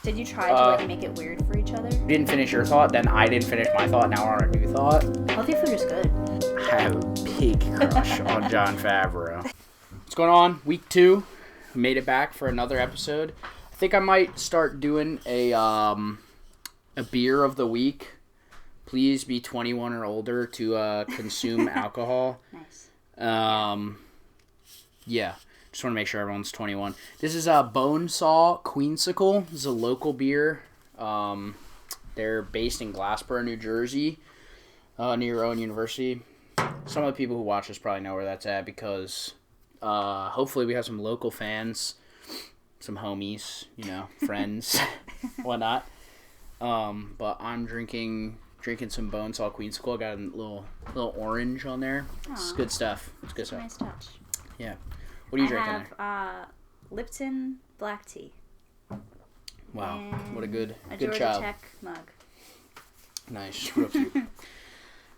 Did you try to make it weird for each other? You didn't finish your thought, then I didn't finish my thought. Now we're on a new thought. Healthy food is good. I have a big crush on Jon Favreau. What's going on? Week 2. Made it back for another episode. I think I might start doing a beer of the week. Please be 21 or older to consume alcohol. Nice. Yeah. Just want to make sure everyone's 21. This is a Bonesaw Queensicle. This is a local beer. They're based in Glassboro, New Jersey, near Owen University. Some of the people who watch this probably know where that's at because hopefully we have some local fans, some homies, friends, whatnot. But I'm drinking some Bonesaw Queensicle. I got a little orange on there. Aww. It's good stuff. It's good stuff. Nice touch. Yeah. What are you drinking there? I have Lipton black tea. Wow, what a good Georgia child. Tech mug. Nice, real cute.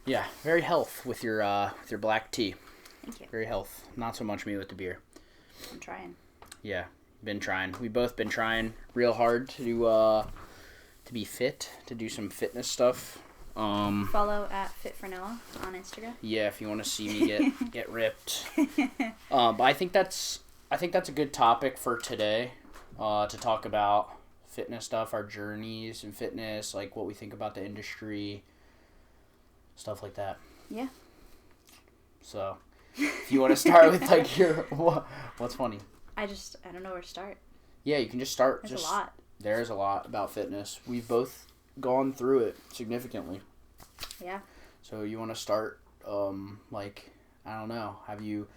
Yeah, very health with your black tea. Thank you. Very health. Not so much me with the beer. I'm trying. Yeah, been trying. We've both been trying real hard to be fit, to do some fitness stuff. Follow at FitForNoah on Instagram. Yeah, if you want to see me get ripped. But I think that's a good topic for today, to talk about fitness stuff, our journeys in fitness, like what we think about the industry, stuff like that. Yeah. So, if you want to start with like what's funny? I don't know where to start. Yeah, you can just start. There's a lot. There's a lot about fitness. We've both gone through it significantly. Yeah. So you want to start, I don't know, have you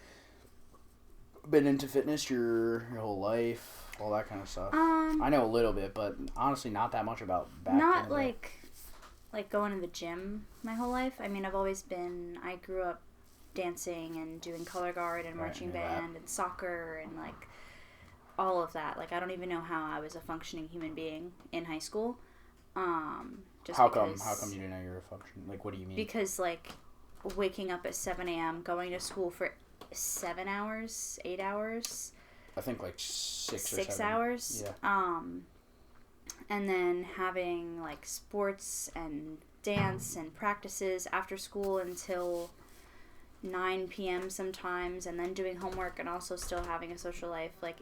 been into fitness your whole life, all that kind of stuff? I know a little bit, but honestly not that much about back not like going to the gym my whole life. I mean, I grew up dancing and doing color guard and marching band and soccer and like all of that. Like I don't even know how I was a functioning human being in high school. How come you didn't know you were a function? Like, what do you mean? Because, like, waking up at 7 a.m., going to school for 7 hours, 8 hours. I think, like, 6 or 7. 6 hours. Yeah. And then having, like, sports and dance and practices after school until 9 p.m. sometimes, and then doing homework and also still having a social life. Like,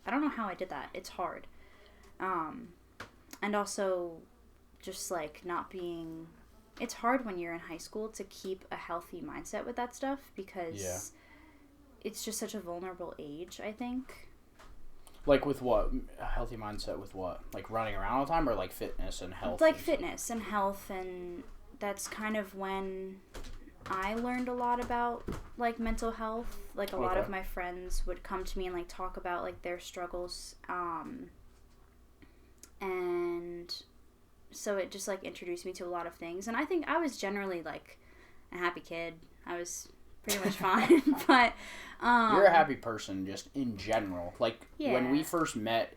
I don't know how I did that. It's hard. And also just like it's hard when you're in high school to keep a healthy mindset with that stuff because it's just such a vulnerable age, I think. Like with what? A healthy mindset with what? Like running around all the time or like fitness and health? Like fitness and health, and that's kind of when I learned a lot about like mental health. Like a lot of my friends would come to me and like talk about like their struggles. And so it just, like, introduced me to a lot of things. And I think I was generally, like, a happy kid. I was pretty much fine. But, you're a happy person just in general. Like, when we first met,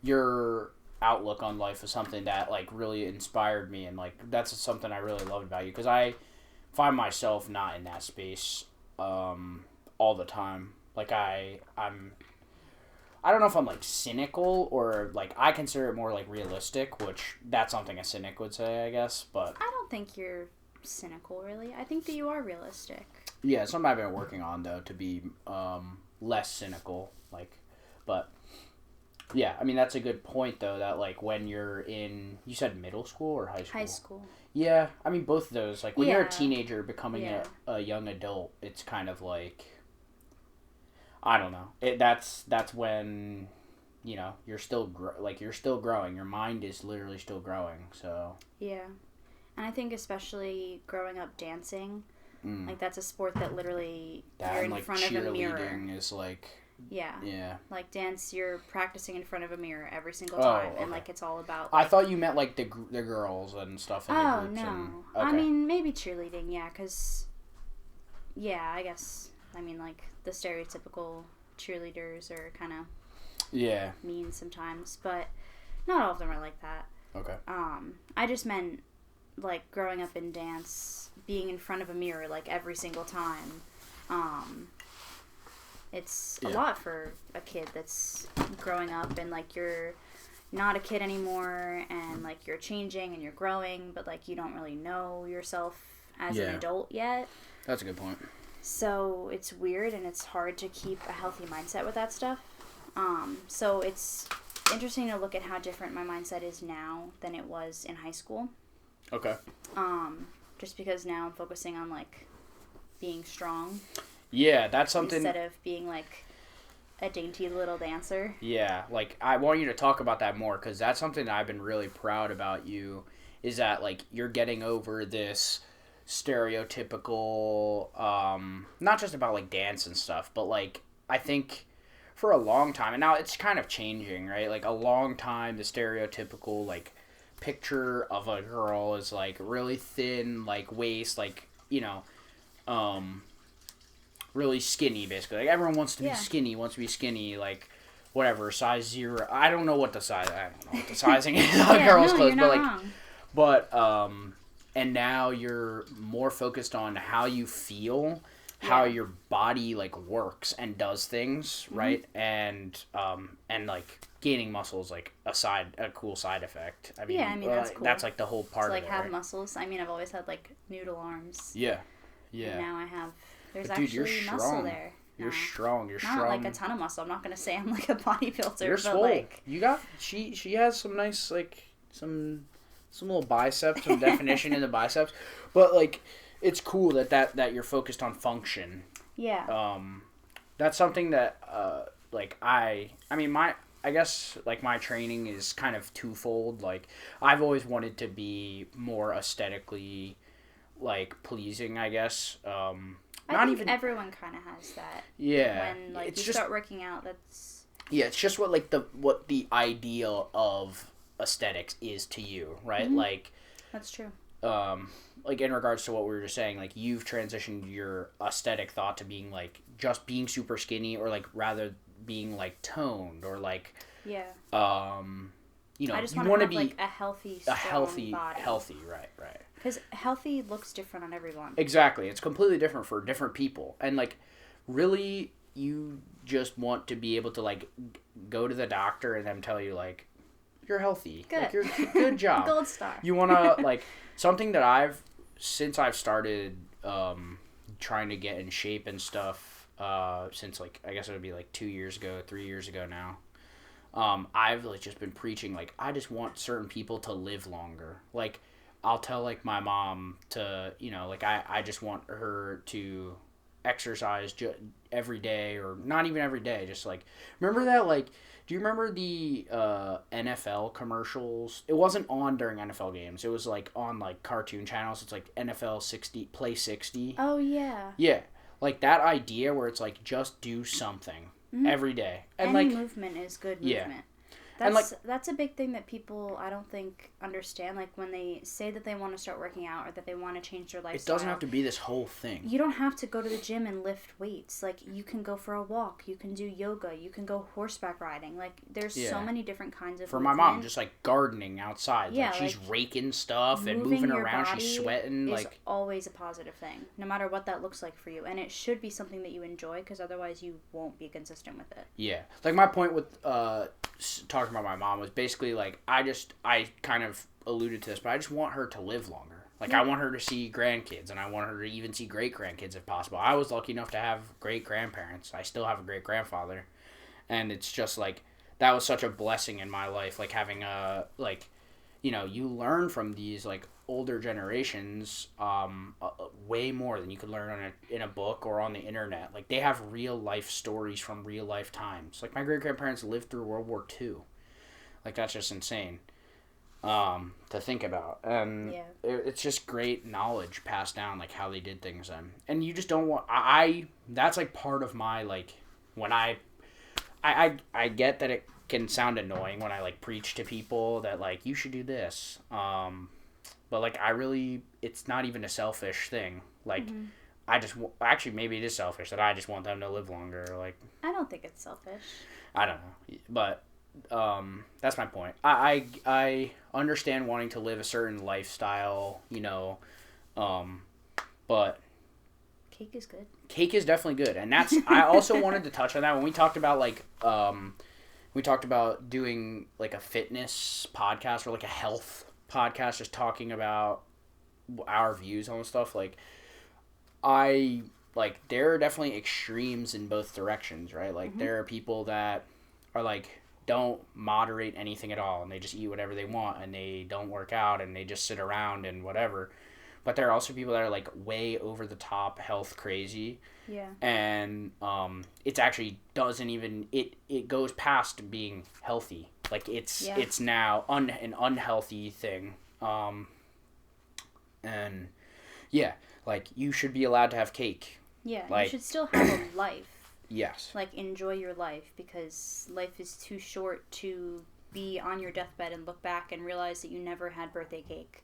your outlook on life was something that, like, really inspired me. And, like, that's something I really loved about you. Because I find myself not in that space all the time. Like, I don't know if I'm, like, cynical or, like, I consider it more, like, realistic, which that's something a cynic would say, I guess, but... I don't think you're cynical, really. I think that you are realistic. Yeah, it's something I've been working on, though, to be less cynical, like, but... Yeah, I mean, that's a good point, though, that, like, when you're in... You said middle school or high school? High school. Yeah, I mean, both of those. Like, when you're a teenager becoming a young adult, it's kind of, like... I don't know. That's when, you're still growing. Your mind is literally still growing. So yeah, and I think especially growing up dancing, like that's a sport that literally you're in front of a mirror. Cheerleading is like yeah. Like dance, you're practicing in front of a mirror every single time, and like it's all about. Like, I thought you meant like the girls and stuff in the groups. No. Okay. I mean maybe cheerleading, because I guess. I mean, like, the stereotypical cheerleaders are kind of mean sometimes, but not all of them are like that. Okay. I just meant, like, growing up in dance, being in front of a mirror, like, every single time. It's a lot for a kid that's growing up and, like, you're not a kid anymore, and like you're changing and you're growing, but like you don't really know yourself as an adult yet. That's a good point. So it's weird, and it's hard to keep a healthy mindset with that stuff. So it's interesting to look at how different my mindset is now than it was in high school. Okay. Just because now I'm focusing on like being strong. Yeah, that's something. Instead of being like a dainty little dancer. Yeah, like I want you to talk about that more, because that's something that I've been really proud about you, is that like you're getting over this stereotypical, not just about like dance and stuff, but like I think for a long time, and now it's kind of changing, right? Like a long time, the stereotypical like picture of a girl is like really thin, like waist, like, you know, really skinny, basically. Like everyone wants to be skinny, like whatever, size 0. I don't know what the sizing is on girls' clothes, but like, wrong. But and now you're more focused on how you feel, how your body like works and does things, right? And like gaining muscle is like a cool side effect. I mean, that's cool. That's like the whole part to, like, of it, have right? muscles. I mean, I've always had like noodle arms. Yeah. And now I have. There's but dude, actually you're muscle strong. there. You're strong. You're not strong. Like a ton of muscle. I'm not gonna say I'm like a bodybuilder. You're but swole. like You got she has some nice like some little biceps, some definition in the biceps, but like it's cool that you're focused on function. Yeah. That's something that like I guess like my training is kind of twofold. Like I've always wanted to be more aesthetically like pleasing, I guess. I think everyone kind of has that. Yeah. When like you start working out, that's. Yeah, it's just what the ideal of aesthetics is to you, right? Mm-hmm. Like. That's true. Like in regards to what we were just saying, like you've transitioned your aesthetic thought to being like just being super skinny, or like rather being like toned, or like you know, I just want to be like a healthy body. Right. Because healthy looks different on everyone. Exactly, it's completely different for different people, and like really, you just want to be able to like go to the doctor and them tell you like you're healthy, good, like, you're good job, gold star. You want to like something that since I've started trying to get in shape and stuff, since like I guess it would be like 3 years ago now. I've like just been preaching like I just want certain people to live longer. Like I'll tell like my mom to, you know, like I just want her to exercise every day, or not even every day, just like remember that like. Do you remember the NFL commercials? It wasn't on during NFL games. It was like on like cartoon channels. It's like NFL 60 Play 60. Oh yeah. Yeah, like that idea where it's like just do something every day, and any like movement is good movement. Yeah. That's a big thing that people I don't think understand. Like when they say that they want to start working out or that they want to change their lifestyle. It doesn't have to be this whole thing. You don't have to go to the gym and lift weights. Like you can go for a walk. You can do yoga. You can go horseback riding. Like there's so many different kinds of movement. My mom, just like gardening outside. Yeah, like she's raking stuff and moving around. She's sweating. Is like always a positive thing, no matter what that looks like for you. And it should be something that you enjoy, because otherwise you won't be consistent with it. Yeah, like my point with talking about my mom was basically like I kind of alluded to this, but I just want her to live longer. Like I want her to see grandkids, and I want her to even see great grandkids if possible. I was lucky enough to have great grandparents. I still have a great grandfather, and it's just like that was such a blessing in my life. Like having a like, you know, you learn from these like older generations way more than you could learn in a book or on the internet. Like they have real life stories from real life times. Like my great grandparents lived through World War II. Like that's just insane to think about, and it's just great knowledge passed down, like how they did things then. And you just don't want that's like part of my like when I get that it can sound annoying when I like preach to people that like you should do this, but like it's not even a selfish thing. Like I just actually maybe it is selfish that I just want them to live longer. Like I don't think it's selfish. I don't know, but that's my point. I understand wanting to live a certain lifestyle, you know, but cake is good. Cake is definitely good, and that's I also wanted to touch on that when we talked about like we talked about doing like a fitness podcast or like a health podcast, just talking about our views on stuff. Like, there are definitely extremes in both directions, right? Like, there are people that are like, don't moderate anything at all, and they just eat whatever they want, and they don't work out, and they just sit around and whatever. But there are also people that are like way over the top health crazy. Yeah. And it's actually doesn't even it goes past being healthy. Like it's now an unhealthy thing. And yeah, like you should be allowed to have cake. Yeah, like, you should still have a life. Yes. Like, enjoy your life, because life is too short to be on your deathbed and look back and realize that you never had birthday cake.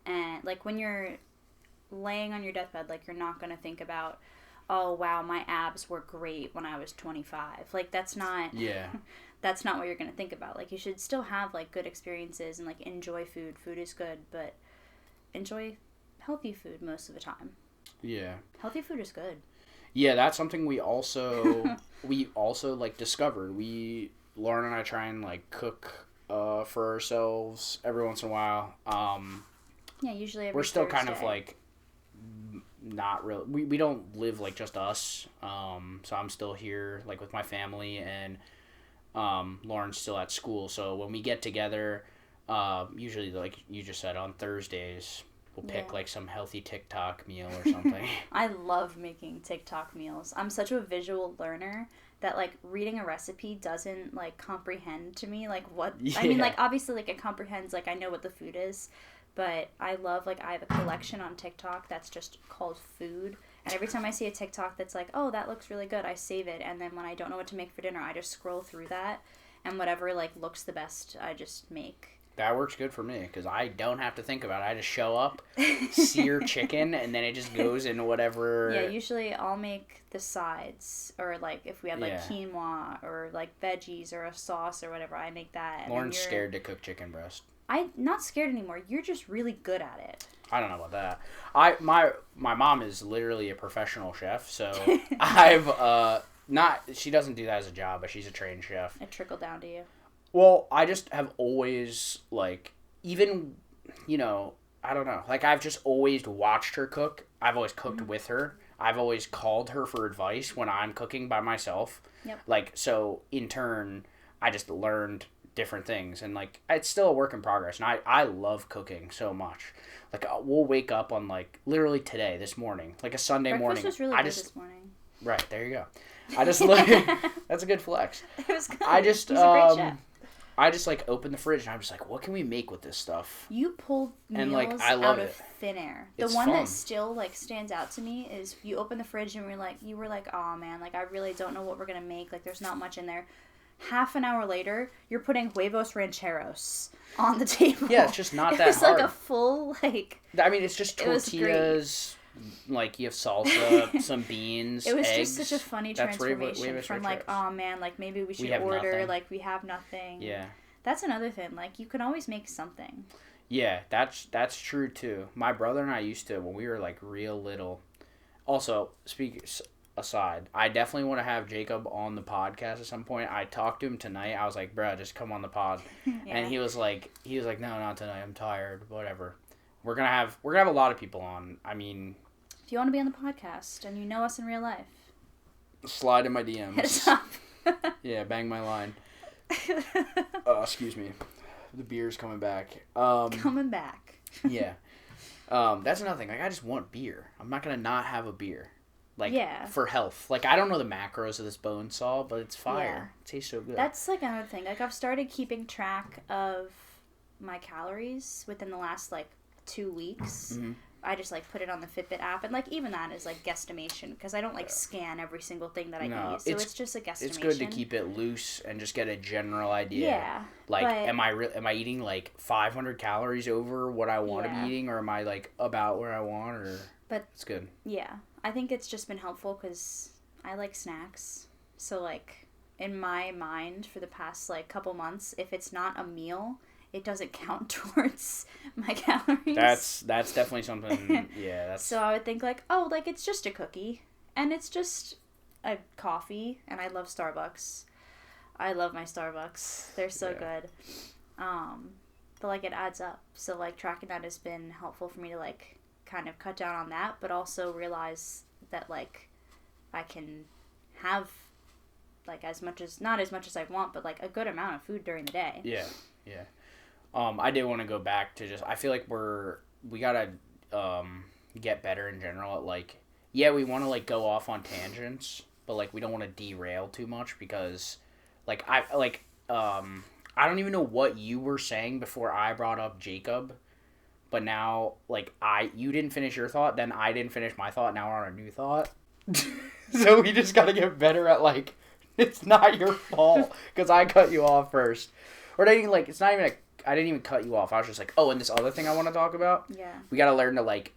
And, like, when you're laying on your deathbed, like, you're not going to think about, oh, wow, my abs were great when I was 25. Like, that's not... Yeah. That's not what you're going to think about. Like, you should still have, like, good experiences and, like, enjoy food. Food is good, but enjoy healthy food most of the time. Yeah. Healthy food is good. Yeah, that's something we also like discovered. Lauren and I try and like cook for ourselves every once in a while. Yeah, usually every we're still Thursday. kind of like not really. We don't live like just us. So I'm still here like with my family, and Lauren's still at school. So when we get together, usually like you just said on Thursdays, we'll pick like some healthy TikTok meal or something. I love making TikTok meals. I'm such a visual learner that like reading a recipe doesn't like comprehend to me like what I mean, like obviously like it comprehends, like I know what the food is, but I love, like, I have a collection on TikTok that's just called food, and every time I see a TikTok that's like, oh, that looks really good, I save it, and then when I don't know what to make for dinner, I just scroll through that, and whatever like looks the best, I just make. That works good for me, because I don't have to think about it. I just show up, sear chicken, and then it just goes into whatever... Yeah, usually I'll make the sides, or, like, if we have, like, quinoa, or, like, veggies, or a sauce, or whatever, I make that. And Lauren's scared to cook chicken breast. I'm not scared anymore. You're just really good at it. I don't know about that. My mom is literally a professional chef, so I've, she doesn't do that as a job, but she's a trained chef. It trickled down to you. Well, I just have always, like, even, you know, I don't know. Like, I've just always watched her cook. I've always cooked with her. I've always called her for advice when I'm cooking by myself. Yep. Like, so, in turn, I just learned different things. And, like, it's still a work in progress. And I love cooking so much. Like, we'll wake up on, like, literally today, this morning. Like, a Sunday morning. Breakfast was really good this morning. Right, there you go. I just look... That's a good flex. It was good. He's a great chef. I just, like, opened the fridge, and I'm just like, what can we make with this stuff? You pulled meals and, like, I love out it. of thin air. It's the one fun. that still, like, stands out to me is you open the fridge, and you were like, oh, man, like, I really don't know what we're going to make. Like, there's not much in there. Half an hour later, you're putting huevos rancheros on the table. Yeah, it's just not that hard. It was, like, a full, like... I mean, it's just tortillas... Like, you have salsa, some beans, It was eggs. just such a funny transformation from, like, oh, man, like, maybe we should order, nothing. like, we have nothing. Yeah. That's another thing. Like, you can always make something. Yeah, that's true, too. My brother and I used to, when we were, like, real little. Also, aside, I definitely want to have Jacob on the podcast at some point. I talked to him tonight. I was like, bruh, just come on the pod. Yeah. And he was like, no, not tonight. I'm tired. Whatever. We're gonna have a lot of people on. I mean, if you want to be on the podcast and you know us in real life, slide in my DMs. Hit us up. Yeah, bang my line. Excuse me. The beer's coming back. Coming back. Yeah. That's another thing. Like, I just want beer. I'm not gonna not have a beer. Like, for health. Like, I don't know the macros of this bone saw, but it's fire. It tastes so good. That's, like, another thing. Like, I've started keeping track of my calories within the last, like, 2 weeks. Mm-hmm. I just, like, put it on the Fitbit app, and, like, even that is, like, guesstimation, because I don't, like, scan every single thing that I eat, so it's just a guesstimation. It's good to keep it loose and just get a general idea. Yeah. Like, am I eating, like, 500 calories over what I want to be eating, or am I, like, about where I want, or... But it's good. Yeah. I think it's just been helpful, because I like snacks, so, like, in my mind, for the past, like, couple months, if it's not a meal... it doesn't count towards my calories. That's definitely something, yeah. That's... So I would think, like, oh, like, it's just a cookie, and it's just a coffee, and I love Starbucks. I love my Starbucks. They're so Yeah. good. But like it adds up. So like tracking that has been helpful for me to like kind of cut down on that, but also realize that like I can have like as much as not as much as I want, but like a good amount of food during the day. Yeah. Yeah. I did want to go back to just I feel like we gotta get better in general at like yeah, we want to like go off on tangents, but like we don't want to derail too much because like I don't even know what you were saying before I brought up Jacob, but now like you didn't finish your thought, then I didn't finish my thought, now we're on a new thought. So we just got to get better at like it's not your fault cuz I cut you off first. Or I didn't like it's not even I didn't even cut you off. I was just like, "Oh, and this other thing I want to talk about?" Yeah. We got to learn to like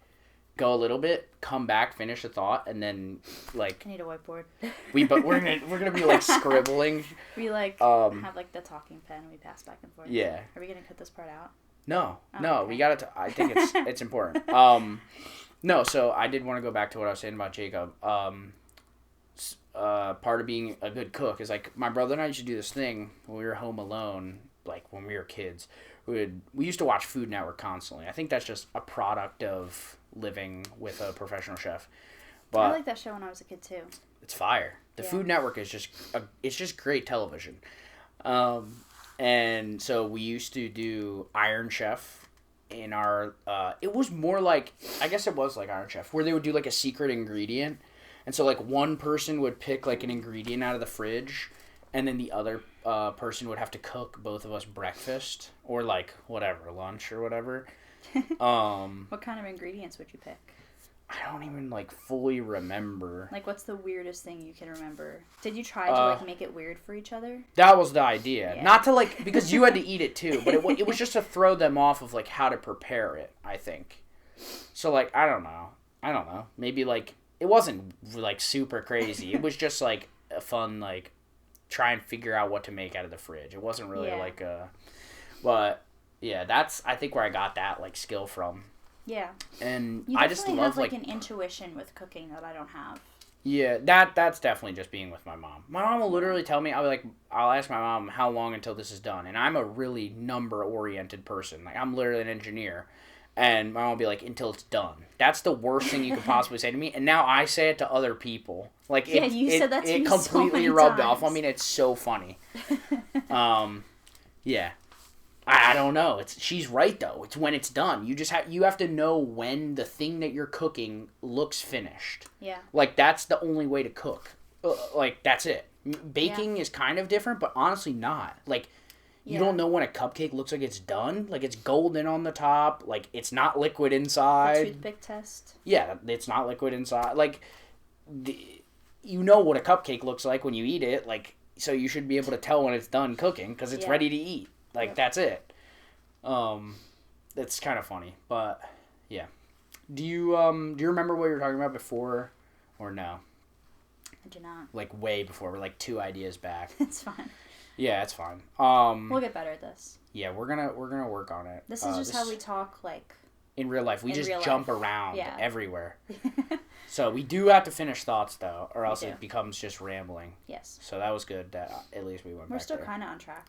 go a little bit, come back, finish a thought, and then like I need a whiteboard. we're gonna be like scribbling. We like have like the talking pen we pass back and forth. Yeah. Are we gonna cut this part out? No, Oh, no, okay. we gotta. I think it's important. No, so I did want to go back to what I was saying about Jacob. Part of being a good cook is like my brother and I used to do this thing when we were home alone, like when we were kids. We used to watch Food Network constantly. I think that's just a product of living with a professional chef. But I like that show when I was a kid too. it's fire. The Yeah. Food Network is it's just great television. And so we used to do Iron Chef in our it was more like I guess it was like Iron Chef where they would do like a secret ingredient. And so like one person would pick like an ingredient out of the fridge and then the other person would have to cook both of us breakfast or like whatever, lunch or whatever. What kind of ingredients would you pick? I don't even like fully remember. Like, what's the weirdest thing you can remember? Did you try to like make it weird for each other? That was the idea. Yeah. Not to like because you had to eat it too, but it was just to throw them off of like how to prepare it, I think. So like I don't know. Maybe like it wasn't like super crazy. It was just like a fun like try and figure out what to make out of the fridge. It wasn't really Yeah. like a but yeah, that's I think where I got that like skill from. Yeah. And You I just definitely love have like like an intuition with cooking that I don't have. yeah, that's definitely just being with my mom. My mom will literally tell me, I'll ask my mom how long until this is done, and I'm a really number oriented person. Like I'm literally an engineer, and my mom will be like, until it's done. That's the worst thing you could possibly say to me, and now I say it to other people. Like Yeah, you said that to it me so completely many rubbed off times. on me, and it's so funny. Yeah. I don't know. She's right though. It's when it's done. You have to know when the thing that you're cooking looks finished. Yeah. Like that's the only way to cook. Like that's it. Baking is kind of different, but honestly not. Like you don't know when a cupcake looks like it's done. Like it's golden on the top. Like it's not liquid The inside. toothpick test. Yeah, it's not liquid inside. Like you know what a cupcake looks like when you eat it. Like so you should be able to tell when it's done cooking because it's ready to eat. Like that's it. It's kind of funny, but yeah. Do you remember what you were talking about before, or no? I do not. Like way before, we're like 2 ideas back. It's fine. Yeah, it's fine. We'll get better at this. Yeah, we're gonna work on it. This is just how we talk, like in real life. We in just real jump life. around Yeah. everywhere. So we do have to finish thoughts though, or else do. it becomes just rambling. Yes. So that was good that at least we went We're back still there. kind of on track.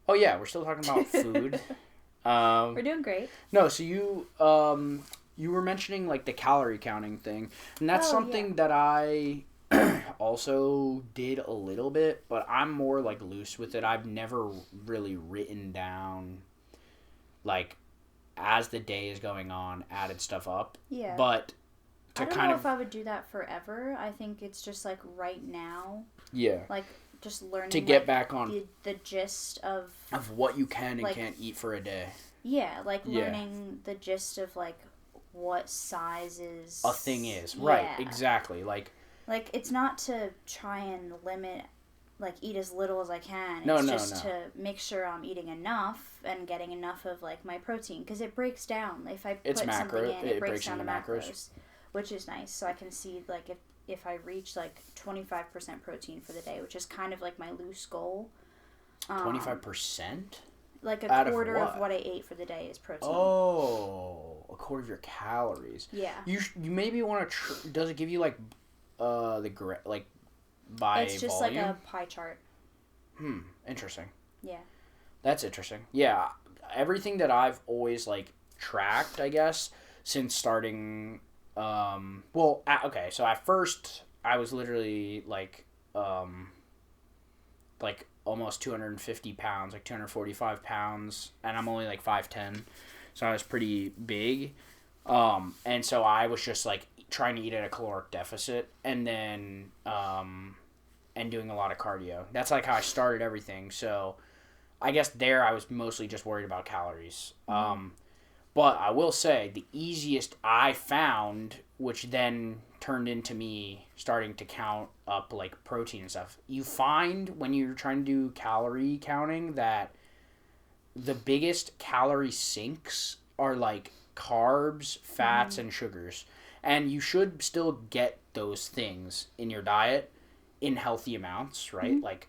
Oh yeah, we're still talking about food. We're doing great. No, so you were mentioning like the calorie counting thing, and that's something that I also did a little bit, but I'm more like loose with it. I've never really written down like as the day is going on, added stuff up. Yeah. But to I don't kind know of if I would do that forever. I think it's just like right now, yeah, like just learning to get like, back on the gist of what you can and like, can't eat for a day. Yeah, like learning the gist of like what sizes A thing is. Right, Yeah. exactly. Like it's not to try and limit like eat as little as I can. No, it's no, just no. to make sure I'm eating enough and getting enough of like my protein because it breaks down. If I put It's macro- something in, it it breaks breaks down to into macros, macros. which is nice. So I can see like if I reach like 25% protein for the day, which is kind of like my loose goal. 25%? Like a Out of quarter what? of what I ate for the day is protein. Oh, a quarter of your calories. Yeah. You maybe want to. Does it give you like like by It's just volume? like a pie chart. Interesting. Yeah. That's interesting. Yeah, everything that I've always like tracked, I guess, since starting. Okay, so at first I was literally like almost 250 pounds, like 245 pounds, and I'm only like 5'10", so I was pretty big. And so I was just like trying to eat at a caloric deficit, and then and doing a lot of cardio. That's like how I started everything. So I guess there I was mostly just worried about calories. But I will say the easiest I found, which then turned into me starting to count up like protein and stuff. You find when you're trying to do calorie counting that the biggest calorie sinks are like carbs, fats, and sugars. And you should still get those things in your diet in healthy amounts, right? Like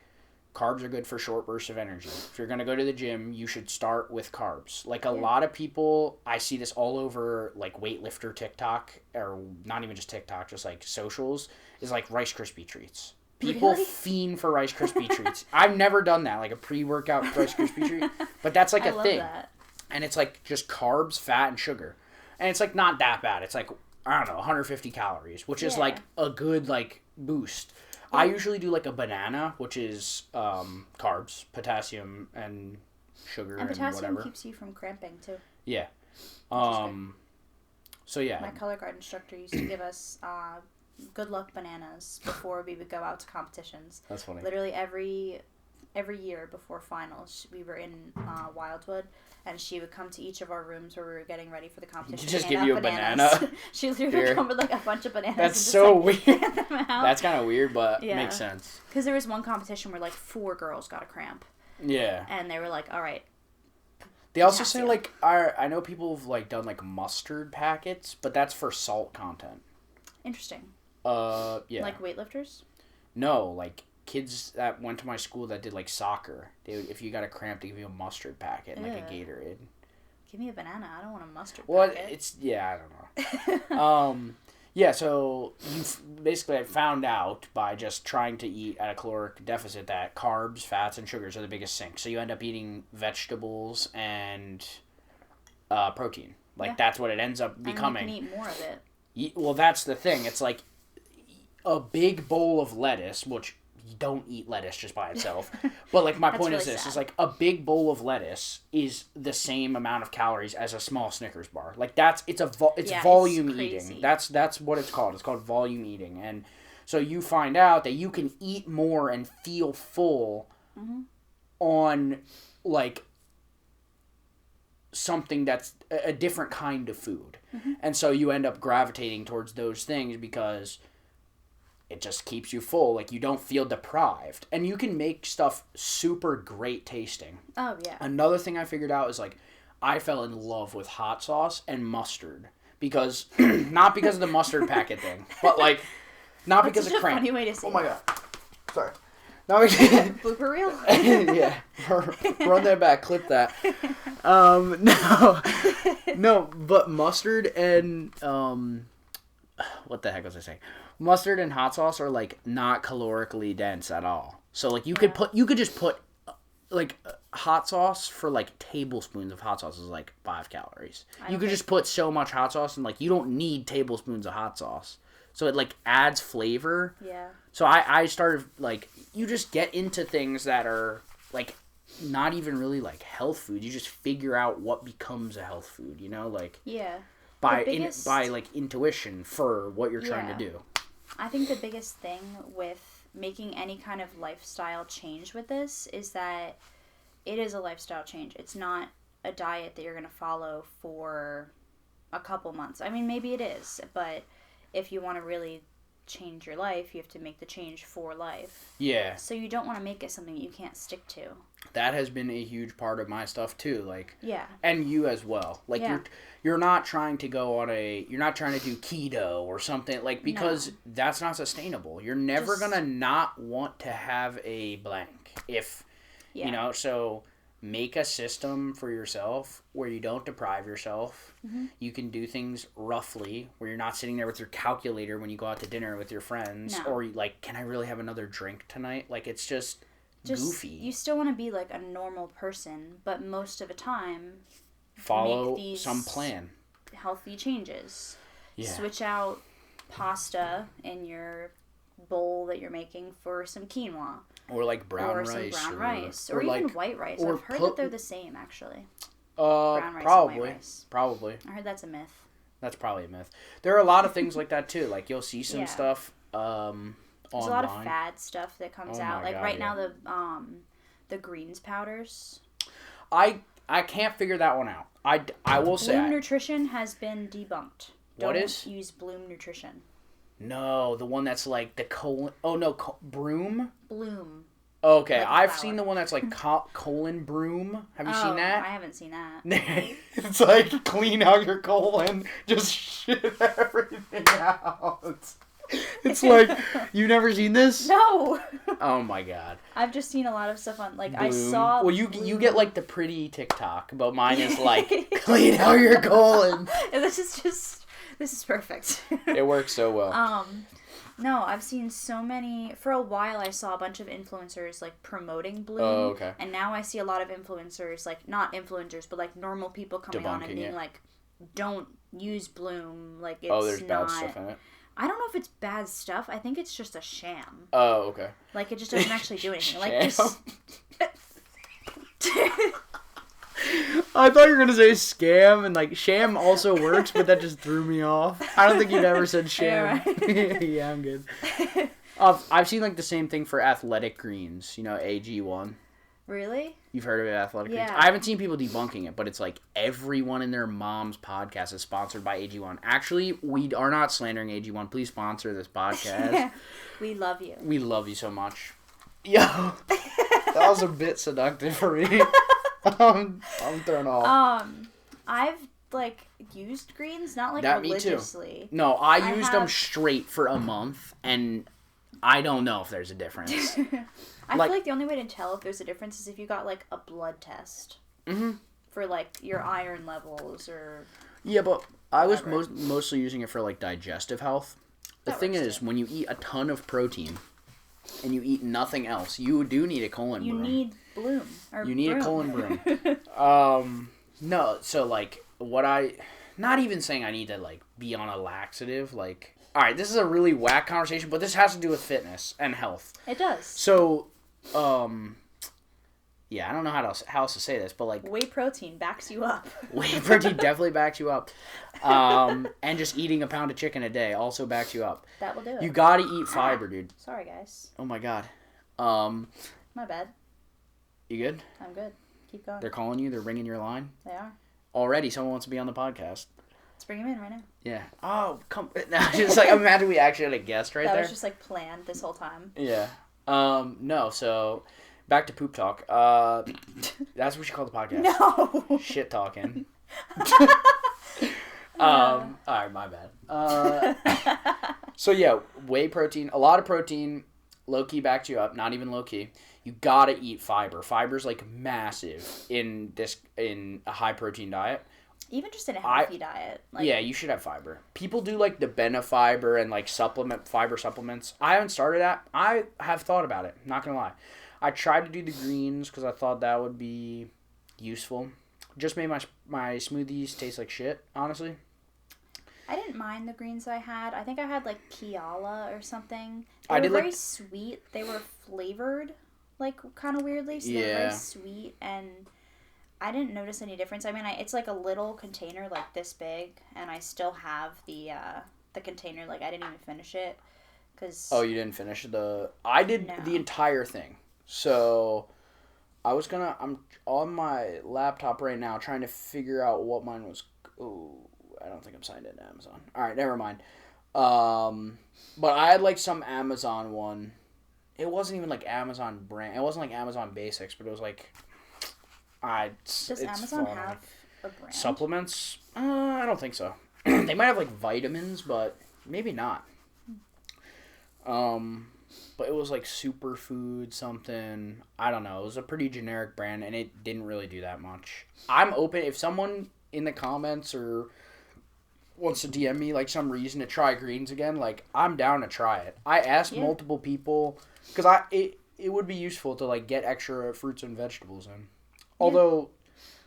carbs are good for short bursts of energy. If you're going to go to the gym, you should start with carbs. Like a lot of people, I see this all over like weightlifter TikTok, or not even just TikTok, just like socials, is like Rice Krispie treats. People fiend for Rice Krispie treats. I've never done that, like a pre-workout Rice Krispie treat, but that's like a thing. That. And it's like just carbs, fat, and sugar. And it's like not that bad. It's like, I don't know, 150 calories, which is like a good like boost. I usually do like a banana, which is carbs, potassium, and sugar, and potassium whatever. Keeps you from cramping too. Yeah. So yeah. My color guard instructor used to give us good luck bananas before we would go out to competitions. That's funny. Literally every year before finals, we were in Wildwood, and she would come to each of our rooms where we were getting ready for the competition. She just give you a banana? She literally would come with like a bunch of bananas. That's and just, so like, weird. hand them out. That's kind of weird, but makes sense. Because there was one competition where like 4 girls got a cramp. Yeah. And they were like, all right. They also say like, I know people have like done like mustard packets, but that's for salt content. Interesting. Yeah. Like weightlifters? No, like kids that went to my school that did like soccer. If you got a cramp, they give you a mustard packet and like a Gatorade. Give me a banana. I don't want a mustard packet. Well, I don't know. Yeah, so you basically found out by just trying to eat at a caloric deficit that carbs, fats, and sugars are the biggest sink. So you end up eating vegetables and protein. Like that's what it ends up becoming. And you can eat more of it. Well, that's the thing. It's like a big bowl of lettuce, which you don't eat lettuce just by itself. But like my point really is this: sad. Is like a big bowl of lettuce is the same amount of calories as a small Snickers bar. Like it's volume eating. That's what it's called. It's called volume eating. And so you find out that you can eat more and feel full on like something that's a different kind of food. And so you end up gravitating towards those things because it just keeps you full. Like, you don't feel deprived. And you can make stuff super great tasting. Oh, yeah. Another thing I figured out is, like, I fell in love with hot sauce and mustard. Because, not because of the mustard packet thing, but, like, not because of cramp. Funny way to say Oh, my God. Sorry. Not because... Blooper reel? Yeah. Run that back. Clip that. No, but mustard and, what the heck was I saying? Mustard and hot sauce are like not calorically dense at all. So like you could just put like hot sauce for like tablespoons of hot sauce is like 5 calories. You could just put so much hot sauce and like you don't need tablespoons of hot sauce. So it like adds flavor. Yeah. So I started like you just get into things that are like not even really like health food. You just figure out what becomes a health food, you know, like by like intuition for what you're trying to do. I think the biggest thing with making any kind of lifestyle change with this is that it is a lifestyle change. It's not a diet that you're going to follow for a couple months. I mean, maybe it is, but if you want to really change your life, you have to make the change for life. Yeah. So you don't want to make it something you can't stick to. That has been a huge part of my stuff too, like and you as well. Like you're not trying to go on you're not trying to do keto or something like because that's not sustainable. You're never gonna not want to have a blank if you know, so make a system for yourself where you don't deprive yourself. You can do things roughly where you're not sitting there with your calculator when you go out to dinner with your friends or like, can I really have another drink tonight? Like it's just goofy. You still want to be like a normal person, but most of the time, follow make these some plan. Healthy changes. Yeah. Switch out pasta in your bowl that you're making for some quinoa. Or like brown rice. Or some brown rice. Or even like, white rice. I've heard that they're the same, actually. Brown rice probably. And white rice. Probably. I heard that's a myth. That's probably a myth. There are a lot of things like that, too. Like, you'll see some stuff online. There's a lot of fad stuff that comes out. Like, right now, the greens powders. I can't figure that one out. I will say... Bloom Nutrition has been debunked. What is? Don't use Bloom Nutrition. No, the one that's like the colon... Oh, no, Broom? Bloom. Okay, like I've seen the one that's like colon broom. Have you seen that? I haven't seen that. It's like clean out your colon, just shit everything out. It's like, you've never seen this? No. Oh my god. I've just seen a lot of stuff on, like, Bloom. I saw... Well, you get like the pretty TikTok, but mine is like, clean out your colon. And this is perfect. It works so well. No, I've seen so many... For a while, I saw a bunch of influencers, like, promoting Bloom. Oh, okay. And now I see a lot of influencers, like, not influencers, but, like, normal people coming on and being like, don't use Bloom. Like, it's there's not... bad stuff in it. I don't know if it's bad stuff. I think it's just a sham. Oh, okay. Like, it just doesn't actually do anything. Like, just... I thought you were going to say scam, and, like, sham also works, but that just threw me off. I don't think you've ever said sham. Yeah, right. Yeah, I'm good. I've seen, like, the same thing for athletic greens, you know, AG1. Really? You've heard of it, athletic greens? Yeah. I haven't seen people debunking it, but it's like everyone in their mom's podcast is sponsored by AG1. Actually, we are not slandering AG1. Please sponsor this podcast. We love you. We love you so much. Yo, that was a bit seductive for me. I'm thrown off. I've like used greens, not like that religiously. Me too. No, I used them straight for a month, and I don't know if there's a difference. I feel like the only way to tell if there's a difference is if you got like a blood test for like your iron levels or. Yeah, but I was mostly using it for like digestive health. The thing is, too. when you eat a ton of protein and you eat nothing else, you do need a colon broom. You need Bloom. You need a colon broom. No, so like not even saying I need to like be on a laxative. Like, all right, this is a really whack conversation, but this has to do with fitness and health. It does. So, yeah, I don't know how else to say this, but like whey protein backs you up. Whey protein definitely backs you up. And just eating a pound of chicken a day also backs you up. That will do it. You gotta eat fiber, dude. Sorry, guys. Oh my god. My bad. You good? I'm good. Keep going. They're calling you. They're ringing your line. They are. Already, someone wants to be on the podcast. Let's bring him in right now. Yeah. Oh, come. No, just like imagine we actually had a guest right there. That was just like planned this whole time. Yeah. No. So, back to poop talk. That's what you call the podcast. No. Shit talking. All right, my bad. So yeah, whey protein, a lot of protein, low key backs you up. Not even low key. You gotta eat fiber. Fiber's like massive in a high protein diet. Even just in a healthy diet. Like, yeah, you should have fiber. People do like the Benefiber and like fiber supplements. I haven't started that. I have thought about it. Not gonna lie. I tried to do the greens because I thought that would be useful. Just made my smoothies taste like shit, honestly. I didn't mind the greens I had. I think I had like Kiala or something. They were very sweet. They were flavored like kind of weirdly. So they were very sweet and I didn't notice any difference. I mean, it's like a little container like this big and I still have the container. Like I didn't even finish it. Oh, you didn't finish I did the entire thing. So I'm on my laptop right now trying to figure out what mine was. Oh, I don't think I'm signed into Amazon. All right, never mind. But I had like some Amazon one. It wasn't even like Amazon brand. It wasn't like Amazon Basics, but it was like. Does Amazon have a brand? Supplements? I don't think so. They might have like vitamins, but maybe not. But it was like superfood something. I don't know. It was a pretty generic brand, and it didn't really do that much. I'm open if someone in the comments or wants to DM me like some reason to try greens again. Like I'm down to try it. I asked multiple people because it would be useful to like get extra fruits and vegetables in. Although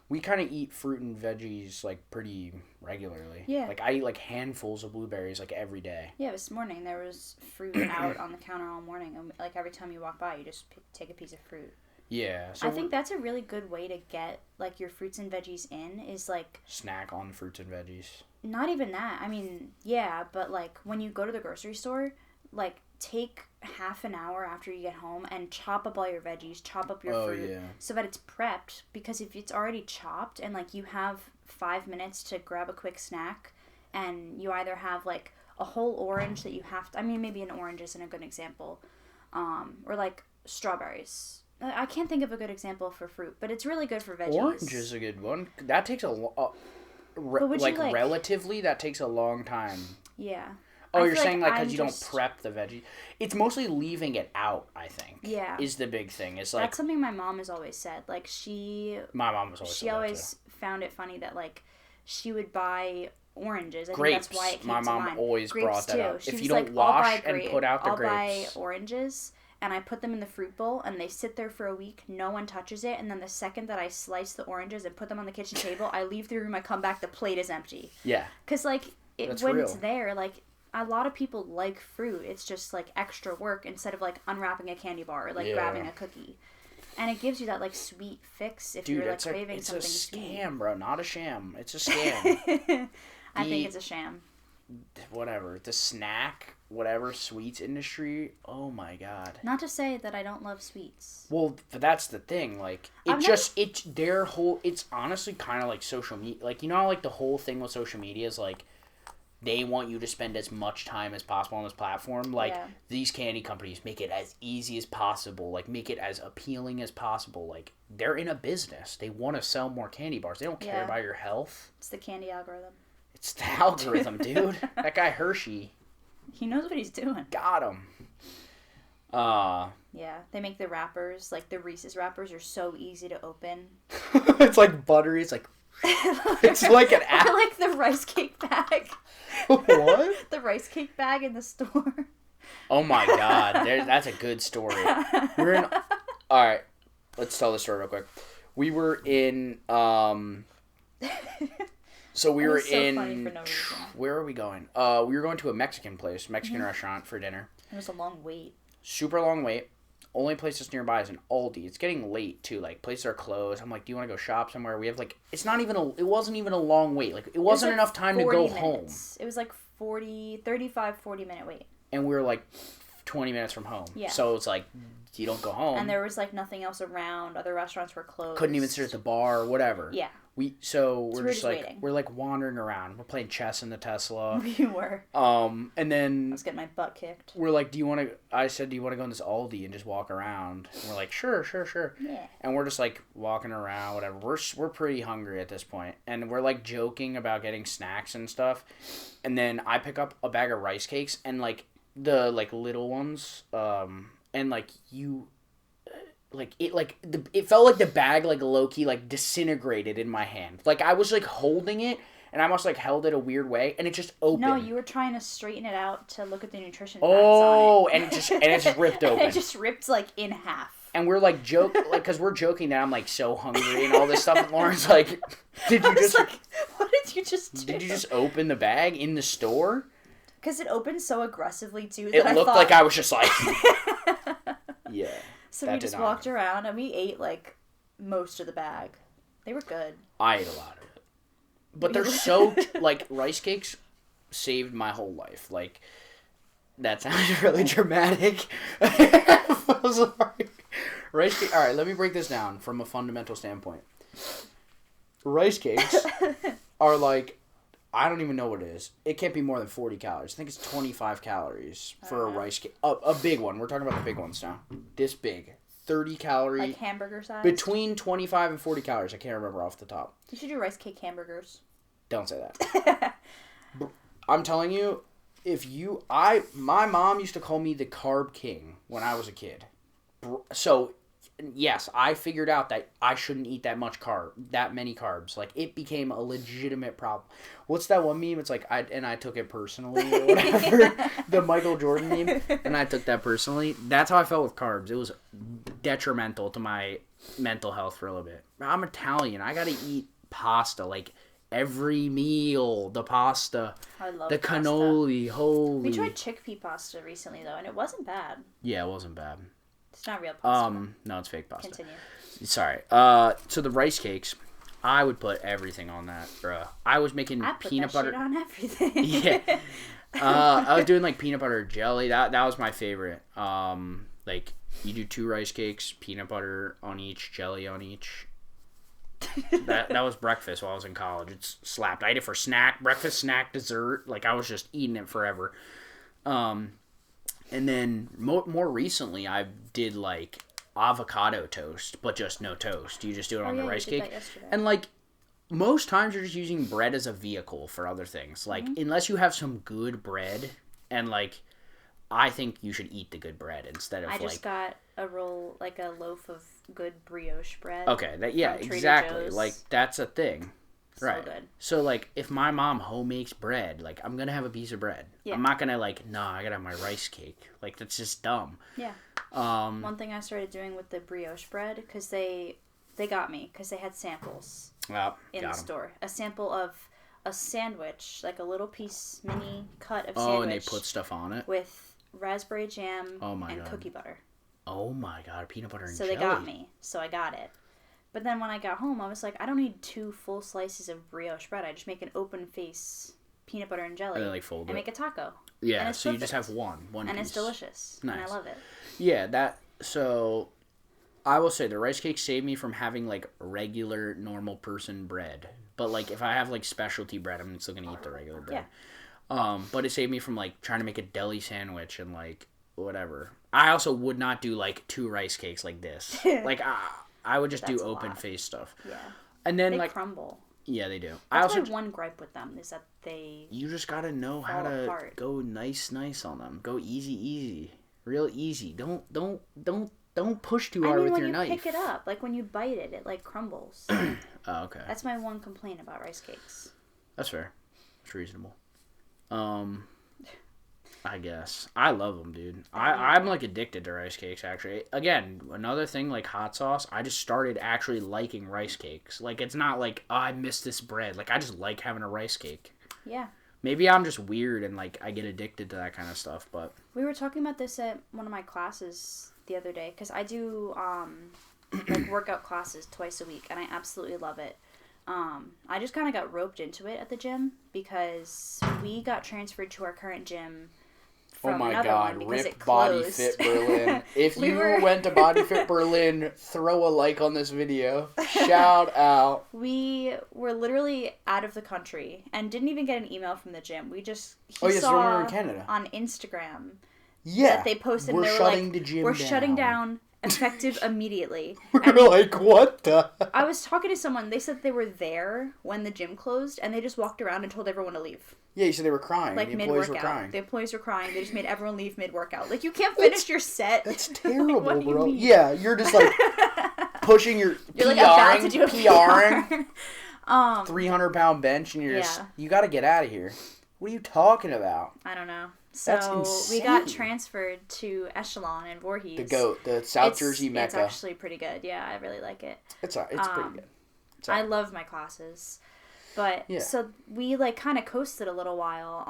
we kind of eat fruit and veggies like pretty regularly. Yeah. Like I eat like handfuls of blueberries like every day. Yeah, this morning there was fruit out on the counter all morning, and like every time you walk by, you just take a piece of fruit. Yeah. So I think that's a really good way to get like your fruits and veggies in is like snack on fruits and veggies. Not even that. I mean, yeah, but like when you go to the grocery store, like take half an hour after you get home and chop up all your veggies, chop up your fruit so that it's prepped, because if it's already chopped and like you have 5 minutes to grab a quick snack and you either have like a whole orange that you have to, I mean maybe an orange isn't a good example, or like strawberries. I can't think of a good example for fruit, but it's really good for veggies. Orange is a good one. That takes relatively that takes a long time. Yeah. Oh, you're saying like because you don't prep the veggie. It's mostly leaving it out, I think. Yeah. Is the big thing. It's like that's something my mom has always said. Like my mom was always. She always found it funny that like she would buy oranges. I grapes. Think that's why it came my mom to mind. always grapes brought that too. up. She if was you don't like, wash and put out the grapes, I'll buy oranges and I put them in the fruit bowl and they sit there for a week. No one touches it, and then the second that I slice the oranges and put them on the kitchen table, I leave the room. I come back, the plate is empty. Yeah. Because like when it's there, like. A lot of people like fruit. It's just like extra work instead of like unwrapping a candy bar or like grabbing a cookie. And it gives you that like sweet fix if you're like craving something sweet. It's a scam, bro. Not a sham. It's a scam. I think it's a sham. Whatever. The snack, whatever, sweets industry. Oh my god. Not to say that I don't love sweets. Well, that's the thing. Like, it's honestly kind of like social media. Like, you know how like the whole thing with social media is like, they want you to spend as much time as possible on this platform. Like, these candy companies make it as easy as possible. Like, make it as appealing as possible. Like, they're in a business. They want to sell more candy bars. They don't care about your health. It's the candy algorithm. It's the algorithm, dude. That guy Hershey. He knows what he's doing. Got him. Yeah, they make the wrappers. Like, the Reese's wrappers are so easy to open. It's like buttery. It's like... it's like an apple. Or like the rice cake bag. What? The rice cake bag in the store. Oh my god, that's a good story. All right, let's tell the story real quick. We were in so we were in funny for no reason. Where are we going? We were going to a Mexican restaurant for dinner. It was a long wait. Super long wait. Only place that's nearby is an Aldi. It's getting late too. Like, places are closed. I'm like, do you want to go shop somewhere? We have like, it wasn't even a long wait. Like, it wasn't enough time to go home. It was like 35, 40 minute wait. And we were like 20 minutes from home. Yeah. So it's like, you don't go home. And there was like nothing else around. Other restaurants were closed. Couldn't even sit at the bar or whatever. Yeah. We're just like waiting. We're like wandering around. We're playing chess in the Tesla. We were. And then I was getting my butt kicked. We're like, do you want to go in this Aldi and just walk around? And we're like, sure. Yeah. And we're just like walking around, whatever. We're pretty hungry at this point, and we're like joking about getting snacks and stuff. And then I pick up a bag of rice cakes and like the like little ones, and like you. It felt like the bag like low key like disintegrated in my hand. Like I was like holding it and I must like held it a weird way and it just opened. No, you were trying to straighten it out to look at the nutrition facts on it. And it just ripped open. And it just ripped like in half. And we're like because we're joking that I'm like so hungry and all this stuff. And Lauren's like, what did you just do? Did you just open the bag in the store? Because it opened so aggressively too. It looked like I was just like, yeah. So we just walked around and we ate like most of the bag. They were good. I ate a lot of it. But they're so like rice cakes saved my whole life. Like that sounds really dramatic. I'm sorry. Rice cake. All right, let me break this down from a fundamental standpoint. Rice cakes are like, I don't even know what it is. It can't be more than 40 calories. I think it's 25 calories for a rice cake. A big one. We're talking about the big ones now. This big. 30 calorie. Like hamburger size? Between 25 and 40 calories. I can't remember off the top. You should do rice cake hamburgers. Don't say that. I'm telling you, my mom used to call me the carb king when I was a kid. So yes, I figured out that I shouldn't eat that many carbs. Like, it became a legitimate problem. What's that one meme? It's like, I took it personally or whatever. The Michael Jordan meme. And I took that personally. That's how I felt with carbs. It was detrimental to my mental health for a little bit. I'm Italian. I gotta eat pasta, like, every meal. The pasta. I love the pasta. Cannoli. Holy. We tried chickpea pasta recently, though, and it wasn't bad. Yeah, it wasn't bad. It's not real pasta. No, it's fake pasta. Continue. Sorry. So the rice cakes, I would put everything on that, bruh. I was making peanut butter. Shit on everything. Yeah. I was doing like peanut butter jelly. That was my favorite. Like, you do 2 rice cakes, peanut butter on each, jelly on each. that was breakfast while I was in college. It's slapped. I ate it for breakfast, snack, dessert. Like, I was just eating it forever. And then more recently, I did like avocado toast, but just no toast. You just do it on the rice cake. And like, most times you're just using bread as a vehicle for other things. Like, unless you have some good bread, and like, I think you should eat the good bread instead of I just got a roll, like a loaf of good brioche bread. Okay, exactly. Joe's. Like, that's a thing. So right. Good. So, like, if my mom home makes bread, like, I'm gonna have a piece of bread. Yeah. I'm not gonna, like, nah, I gotta have my rice cake. Like, that's just dumb. Yeah. One thing I started doing with the brioche bread, because they got me, because they had samples in the store. A sample of a sandwich, like a little piece, mini cut of sandwich. Oh, and they put stuff on it? With raspberry jam and cookie butter. Oh my god, peanut butter and jelly. So they got me, so I got it. But then when I got home, I was like, I don't need 2 full slices of brioche bread. I just make an open face peanut butter and jelly. And then, like, fold it. And make a taco. Yeah, so perfect. You just have one and piece. It's delicious. Nice. And I love it. Yeah, so I will say the rice cake saved me from having, like, regular, normal person bread. But, like, if I have, like, specialty bread, I'm still going to eat the regular bread. Yeah. But it saved me from, like, trying to make a deli sandwich and, like, whatever. I also would not do, like, 2 rice cakes like this. Like, I would just do open face stuff. Yeah. And then, they like, crumble. Yeah, they do. That's my one gripe with them is that they You just got to know how to go nice on them. Go easy. Real easy. Don't push too hard with your knife. When you pick it up, like when you bite it, it like crumbles. Oh, okay. That's my one complaint about rice cakes. That's fair. It's reasonable. I guess. I love them, dude. I'm like addicted to rice cakes, actually. Again, another thing, like hot sauce, I just started actually liking rice cakes. Like, it's not like, oh, I miss this bread. Like, I just like having a rice cake. Yeah. Maybe I'm just weird and, like, I get addicted to that kind of stuff, but... We were talking about this at one of my classes the other day, because I do, like, workout classes twice a week, and I absolutely love it. I just kind of got roped into it at the gym, because we got transferred to our current gym from another one because it closed. Body Fit Berlin. If you went to Body Fit Berlin, throw a like on this video. Shout out. We were literally out of the country and didn't even get an email from the gym. We just so we were in Canada on Instagram. Yeah, that they posted. We're and they shutting were like, the gym We're down. shutting down. Effective immediately. We're like, what the? I was talking to someone. They said they were there when the gym closed, and they just walked around and told everyone to leave. Yeah, you said they were crying. Like, the employees were mid-workout. crying. The employees were crying. They just made everyone leave mid-workout. Like, you can't finish your set. That's terrible, like, bro. Yeah, you're just like pushing your you're like about to do a PRing 300-pound bench, and you're just, you got to get out of here. What are you talking about? I don't know. That's So insane. we got transferred to Echelon in Voorhees. The GOAT, the South Jersey Mecca. It's actually pretty good. Yeah, I really like it. It's pretty good. I love my classes. But, so we, like, kind of coasted a little while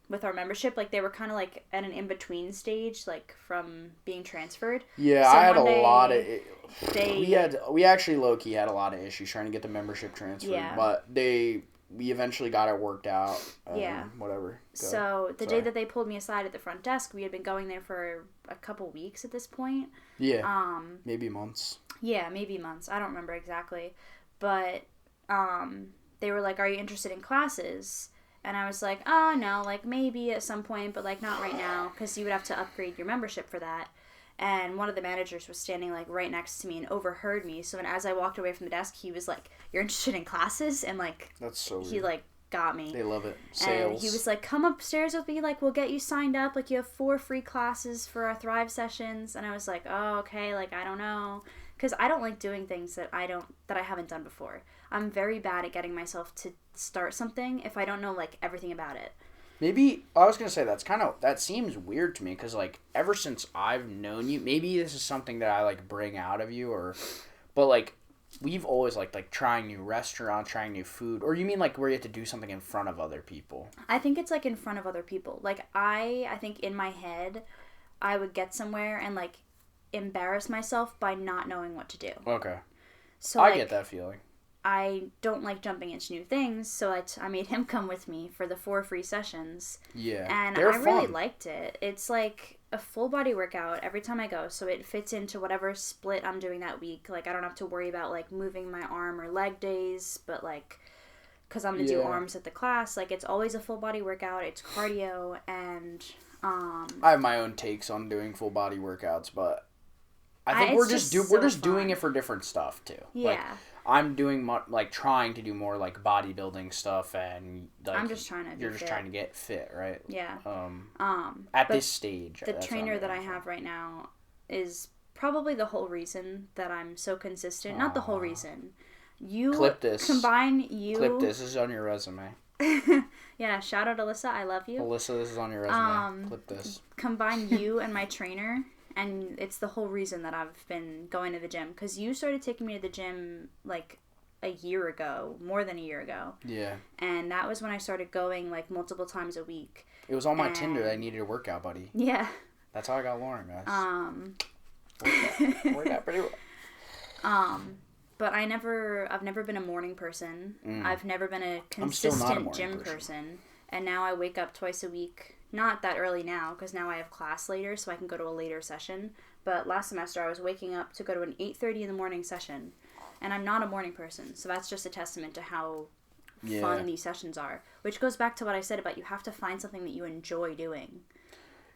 with our membership. Like, they were kind of, like, at an in-between stage, like, from being transferred. Yeah, so I had a lot of... We actually, low-key had a lot of issues trying to get the membership transferred. Yeah. But we eventually got it worked out. Whatever. So, the day that they pulled me aside at the front desk, we had been going there for a couple weeks at this point. Yeah. Maybe months. Yeah, maybe months. I don't remember exactly. But, they were like, are you interested in classes? And I was like, oh, no, like, maybe at some point, but, like, not right now, because you would have to upgrade your membership for that. And one of the managers was standing, like, right next to me and overheard me. So as I walked away from the desk, he was like, you're interested in classes? And, like, that's so weird. He, like, got me. They love it. And he was like, come upstairs with me, like, we'll get you signed up, like, you have 4 free classes for our Thrive sessions. And I was like, oh, okay, like, I don't know, because I don't like doing things that I haven't done before. I'm very bad at getting myself to start something if I don't know, like, everything about it. Maybe, I was going to say, that seems weird to me, because, like, ever since I've known you, maybe this is something that I, like, bring out of you, but, like, we've always liked, like, trying new restaurants, trying new food, or you mean, like, where you have to do something in front of other people? I think it's, like, in front of other people. Like, I think in my head, I would get somewhere and, like, embarrass myself by not knowing what to do. Okay. So, I like, get that feeling. I don't like jumping into new things, so I made him come with me for the 4 free sessions. Yeah. And I really liked it. It's like a full body workout every time I go, so it fits into whatever split I'm doing that week. Like, I don't have to worry about, like, moving my arm or leg days, but, like, because I'm going to do arms at the class, like, it's always a full body workout. It's cardio, and I have my own takes on doing full body workouts, but I think we're just doing it for different stuff too. Yeah. Like, I'm doing trying to do more like bodybuilding stuff, and like, I'm just trying to. You're just trying to get fit, right? Yeah. At this stage, the trainer that I have right now is probably the whole reason that I'm so consistent. Not the whole reason. You clip this. Clip this. This is on your resume. Yeah. Shout out Alyssa. I love you. Alyssa, this is on your resume. Clip this. Combine you and my trainer. And it's the whole reason that I've been going to the gym. Because you started taking me to the gym, like, a year ago. More than a year ago. Yeah. And that was when I started going, like, multiple times a week. It was on my Tinder that I needed a workout buddy. Yeah. That's how I got Lauren, guys. Worked out pretty well. But I've never been a morning person. I've never been a consistent gym person. And now I wake up twice a week. Not that early now, because now I have class later, so I can go to a later session. But last semester, I was waking up to go to an 8:30 in the morning session. And I'm not a morning person, so that's just a testament to how fun these sessions are. Which goes back to what I said about you have to find something that you enjoy doing.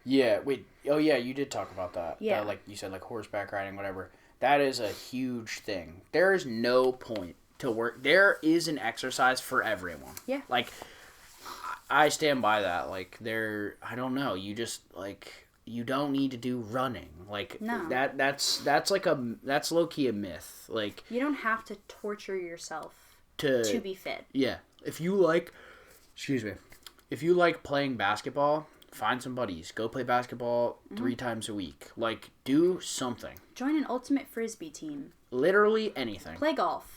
Yeah, wait. Oh, yeah, you did talk about that. Yeah. Like you said, like horseback riding, whatever. That is a huge thing. There is no point to work. There is an exercise for everyone. Yeah. Like, I stand by that. Like, I don't know. You just, like, you don't need to do running. Like, no. That's low-key a myth. Like, you don't have to torture yourself to be fit. Yeah. If you like playing basketball, find some buddies. Go play basketball 3 times a week. Like, do something. Join an ultimate frisbee team. Literally anything. Play golf.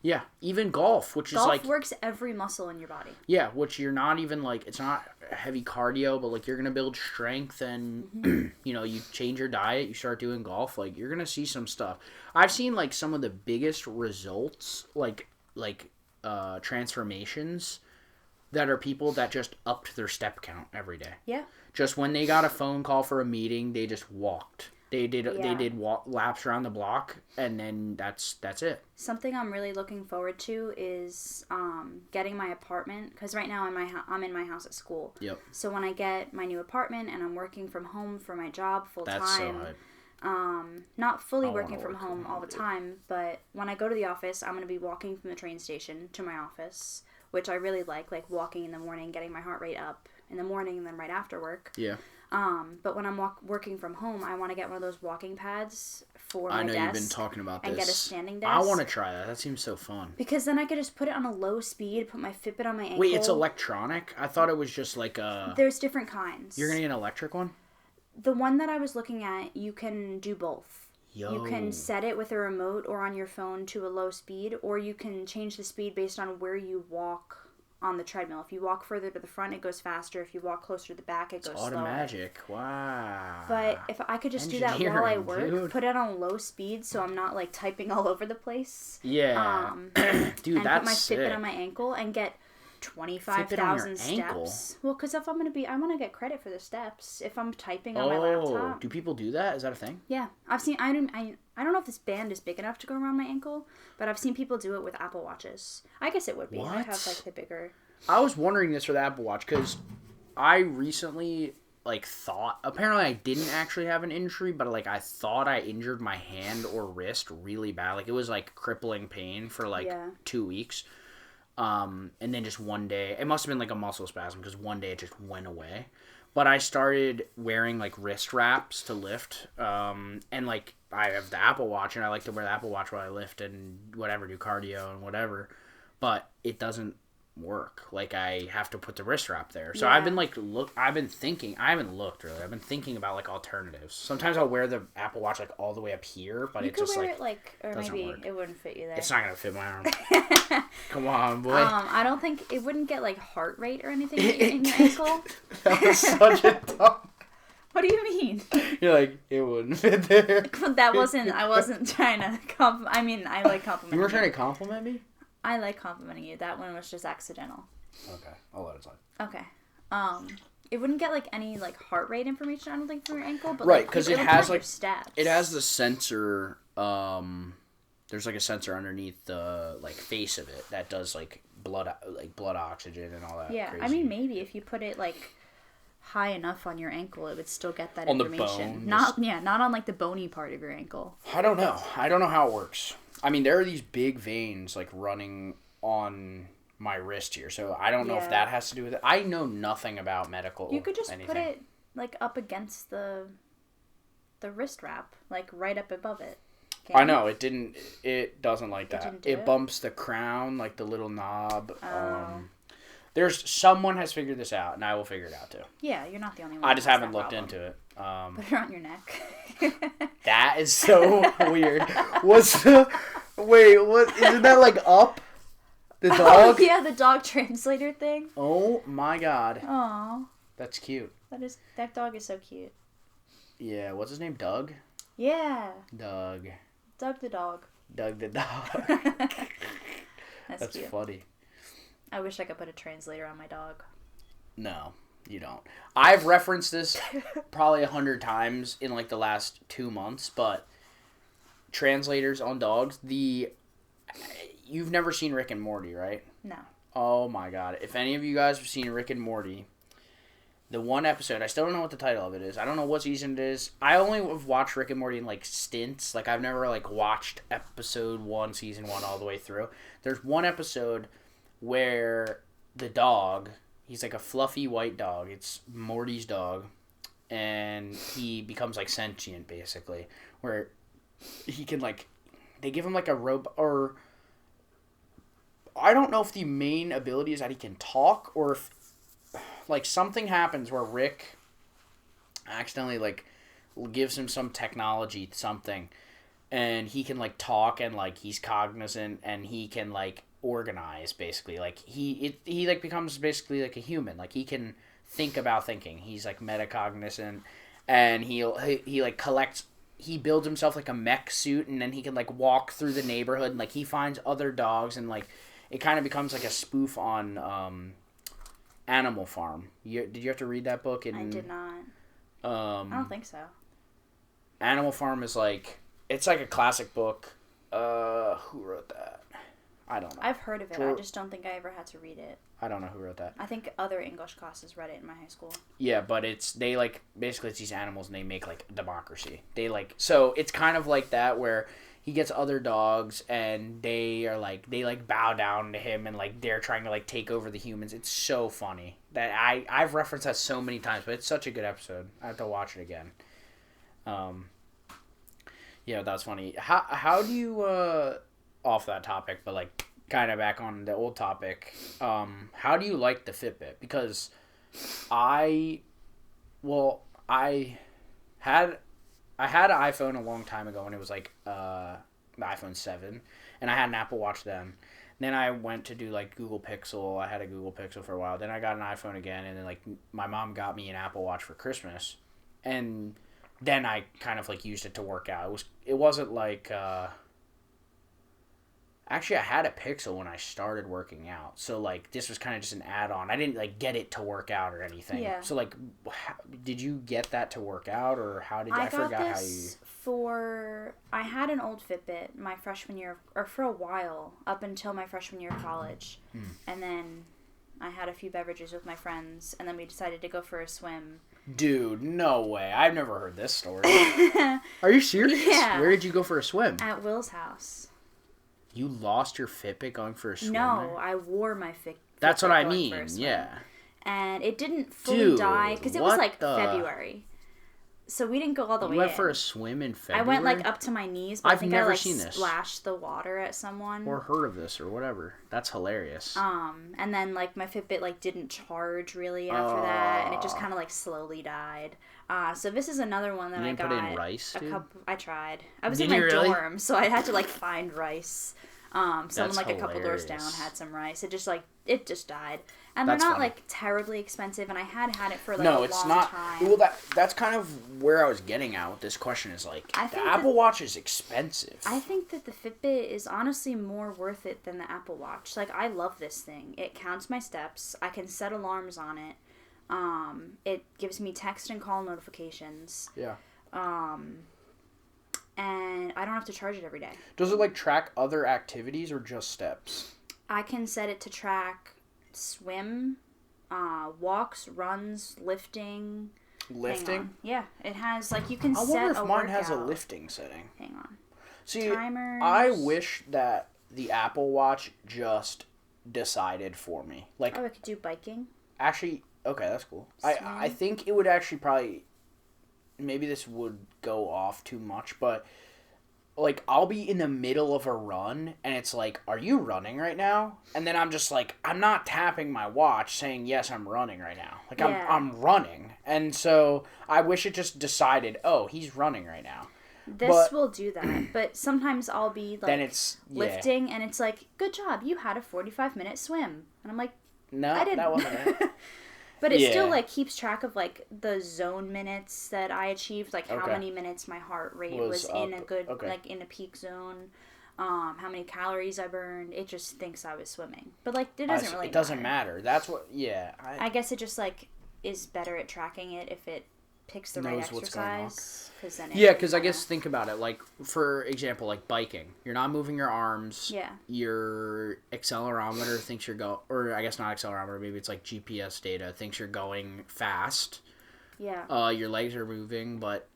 Yeah, even golf, which is like... Golf works every muscle in your body. Yeah, which you're not even like... It's not heavy cardio, but like you're going to build strength and, you know, you change your diet, you start doing golf, like you're going to see some stuff. I've seen like some of the biggest results, like transformations that are people that just upped their step count every day. Yeah. Just when they got a phone call for a meeting, they just walked. They did laps around the block, and then that's it. Something I'm really looking forward to is getting my apartment, because right now I'm in my house at school. Yep. So when I get my new apartment and I'm working from home for my job full time, that's so hype. Not fully working from home all the time, but when I go to the office, I'm going to be walking from the train station to my office, which I really like walking in the morning, getting my heart rate up in the morning and then right after work. Yeah. But when I'm working from home, I want to get one of those walking pads for my desk. I know you've been talking about this. And get a standing desk. I want to try that. That seems so fun. Because then I could just put it on a low speed, put my Fitbit on my ankle. Wait, it's electronic? I thought it was just like a... There's different kinds. You're going to get an electric one? The one that I was looking at, you can do both. Yo. You can set it with a remote or on your phone to a low speed, or you can change the speed based on where you walk on the treadmill. If you walk further to the front, it goes faster. If you walk closer to the back, it goes slower. Automagic. Wow. But if I could just do that while I work, put it on low speed so I'm not like typing all over the place. Yeah. Dude, and that's put my Fitbit on my ankle and get 25,000 steps. Well, because if I'm going to I want to get credit for the steps if I'm typing on my laptop. Do people do that? Is that a thing? Yeah. I've seen, I don't know if this band is big enough to go around my ankle, but I've seen people do it with Apple Watches. I guess it would be. What? I have like the bigger... I was wondering this for the Apple Watch because I recently thought, apparently I didn't actually have an injury, but I thought I injured my hand or wrist really bad. Like it was crippling pain for 2 weeks. And then just one day, it must have been like a muscle spasm because one day it just went away. But I started wearing like wrist wraps to lift. And like I have the Apple Watch and I like to wear the Apple Watch while I lift and whatever, do cardio and whatever. But it doesn't work. Like I have to put the wrist wrap there. So I've been like, I haven't looked really. I've been thinking about like alternatives. Sometimes I'll wear the Apple Watch like all the way up here, but you it just wear like, it like, or maybe work. It wouldn't fit you there. It's not going to fit my arm. Come on, boy. I don't think it wouldn't get like heart rate or anything in your ankle. That was such a dumb. What do you mean? You're like, it wouldn't fit there. I wasn't trying to I like complimenting you. Were trying to compliment me? I like complimenting you. That one was just accidental. Okay, I'll let it slide. Okay. It wouldn't get like any like heart rate information, I don't think, from your ankle, but right, because like, it has like steps. It has the sensor. There's like a sensor underneath the like face of it that does like blood oxygen and all that. Yeah, crazy. I mean maybe if you put it like high enough on your ankle, it would still get that on information. The bone, not on like the bony part of your ankle. I don't know how it works. I mean, there are these big veins like running on my wrist here, so I don't know if that has to do with it. I know nothing about medical. You could just put it like up against the wrist wrap, like right up above it. I know it didn't. It doesn't like that. It bumps the crown, like the little knob. Oh. Someone has figured this out, and I will figure it out too. Yeah, you're not the only one. I just haven't looked into it. Put it on your neck. That is so weird. What? Isn't that like up? The dog? Oh, yeah, the dog translator thing. Oh my god. Aw. That's cute. That dog is so cute. Yeah, what's his name? Doug? Yeah. Doug the dog. Doug the dog. That's cute. Funny. I wish I could put a translator on my dog. No, you don't. I've referenced this probably 100 times in like the last 2 months, but translators on dogs, you've never seen Rick and Morty, right? No. Oh my god. If any of you guys have seen Rick and Morty, the one episode, I still don't know what the title of it is. I don't know what season it is. I only have watched Rick and Morty in like stints. Like I've never like watched episode 1, season 1 all the way through. There's one episode where the dog, he's like a fluffy white dog. It's Morty's dog. And he becomes like sentient basically. Where he can like, they give him like a robot, or I don't know if the main ability is that he can talk, or if like something happens where Rick accidentally like gives him some technology, something, and he can like talk and like he's cognizant and he can like organize basically. Like he like becomes basically like a human. Like he can think about thinking. He's like metacognizant, and he like collects. He builds himself like a mech suit, and then he can like walk through the neighborhood and like he finds other dogs, and like it kind of becomes like a spoof on Animal Farm. Did you have to read that book? I did not. I don't think so. Animal Farm is like, it's like a classic book. Who wrote that? I don't know. I've heard of it. I just don't think I ever had to read it. I don't know who wrote that. I think other English classes read it in my high school. Yeah, but they like, basically it's these animals and they make like democracy. They like, so it's kind of like that where he gets other dogs and they bow down to him and like they're trying to like take over the humans. It's so funny that I've referenced that so many times, but it's such a good episode. I have to watch it again. Yeah, that's funny. How do you off that topic, but like kind of back on the old topic, how do you like the Fitbit? Because I had an iPhone a long time ago, and it was like the iPhone 7, and I had an Apple Watch then. Then I went to do like Google Pixel. I had a Google Pixel for a while. Then I got an iPhone again, and then like my mom got me an Apple Watch for Christmas, and then I kind of like used it to work out. It wasn't like actually I had a Pixel when I started working out, so like this was kind of just an add-on. I didn't like get it to work out or anything. Yeah. So like, did you get that to work out, or how did you? I had an old Fitbit my freshman year, or for a while up until my freshman year of college, and then I had a few beverages with my friends, and then we decided to go for a swim. Dude, no way! I've never heard this story. Are you serious? Yeah. Where did you go for a swim? At Will's house. You lost your Fitbit going for a swim? No, I wore my Fitbit. That's what I going mean. for a swim. Yeah. And it didn't fully die because it was like the... February. So we didn't go all the way in. You went for a swim in February? I went like up to my knees, but I think never I seen this. splashed the water at someone. Or heard of this or whatever. That's hilarious. And then like my Fitbit like didn't charge really after that, and it just kind of like slowly died. So this is another one that you didn't I got. Put in rice, dude? I tried. I was Did in my you really? dorm, so I had to like find rice. Someone That's like hilarious. a couple doors down had some rice. It just died. And That's they're not funny. like terribly expensive, and I had it for like no, a it's long not. time. Well, that's kind of where I was getting at with this question. Is like the Apple Watch is expensive. I think that the Fitbit is honestly more worth it than the Apple Watch. Like, I love this thing. It counts my steps. I can set alarms on it. It gives me text and call notifications. Yeah. And I don't have to charge it every day. Does it like track other activities or just steps? I can set it to track swim, walks, runs, lifting. Lifting? Yeah, it has like you can I set wonder a if mine workout. has a lifting setting. Hang on. See, Timers. I wish that the Apple Watch just decided for me. Like, Oh, I could do biking. actually, okay, that's cool. Swim. I think it would actually probably, maybe this would go off too much, but like I'll be in the middle of a run and it's like, are you running right now? And then I'm just like, I'm not tapping my watch saying yes, I'm running right now. Like Yeah. I'm running. And so I wish it just decided, oh, he's running right now. This will do that, but sometimes I'll be like Then it's lifting and it's like, good job, you had a 45-minute swim. And I'm like, No, I didn't. that wasn't it. But it still Yeah. like keeps track of like the zone minutes that I achieved, like how Okay. many minutes my heart rate was in a good like in a peak zone, how many calories I burned. It just thinks I was swimming, but like it doesn't really. It doesn't matter. That's what. Yeah. I guess it just like is better at tracking it if it picks the right Knows what's going on. exercise. Cause then Because I guess think about it. Like for example, like biking, you're not moving your arms. Yeah. Your accelerometer thinks you're or I guess not accelerometer. Maybe it's like GPS data thinks you're going fast. Yeah. Your legs are moving, but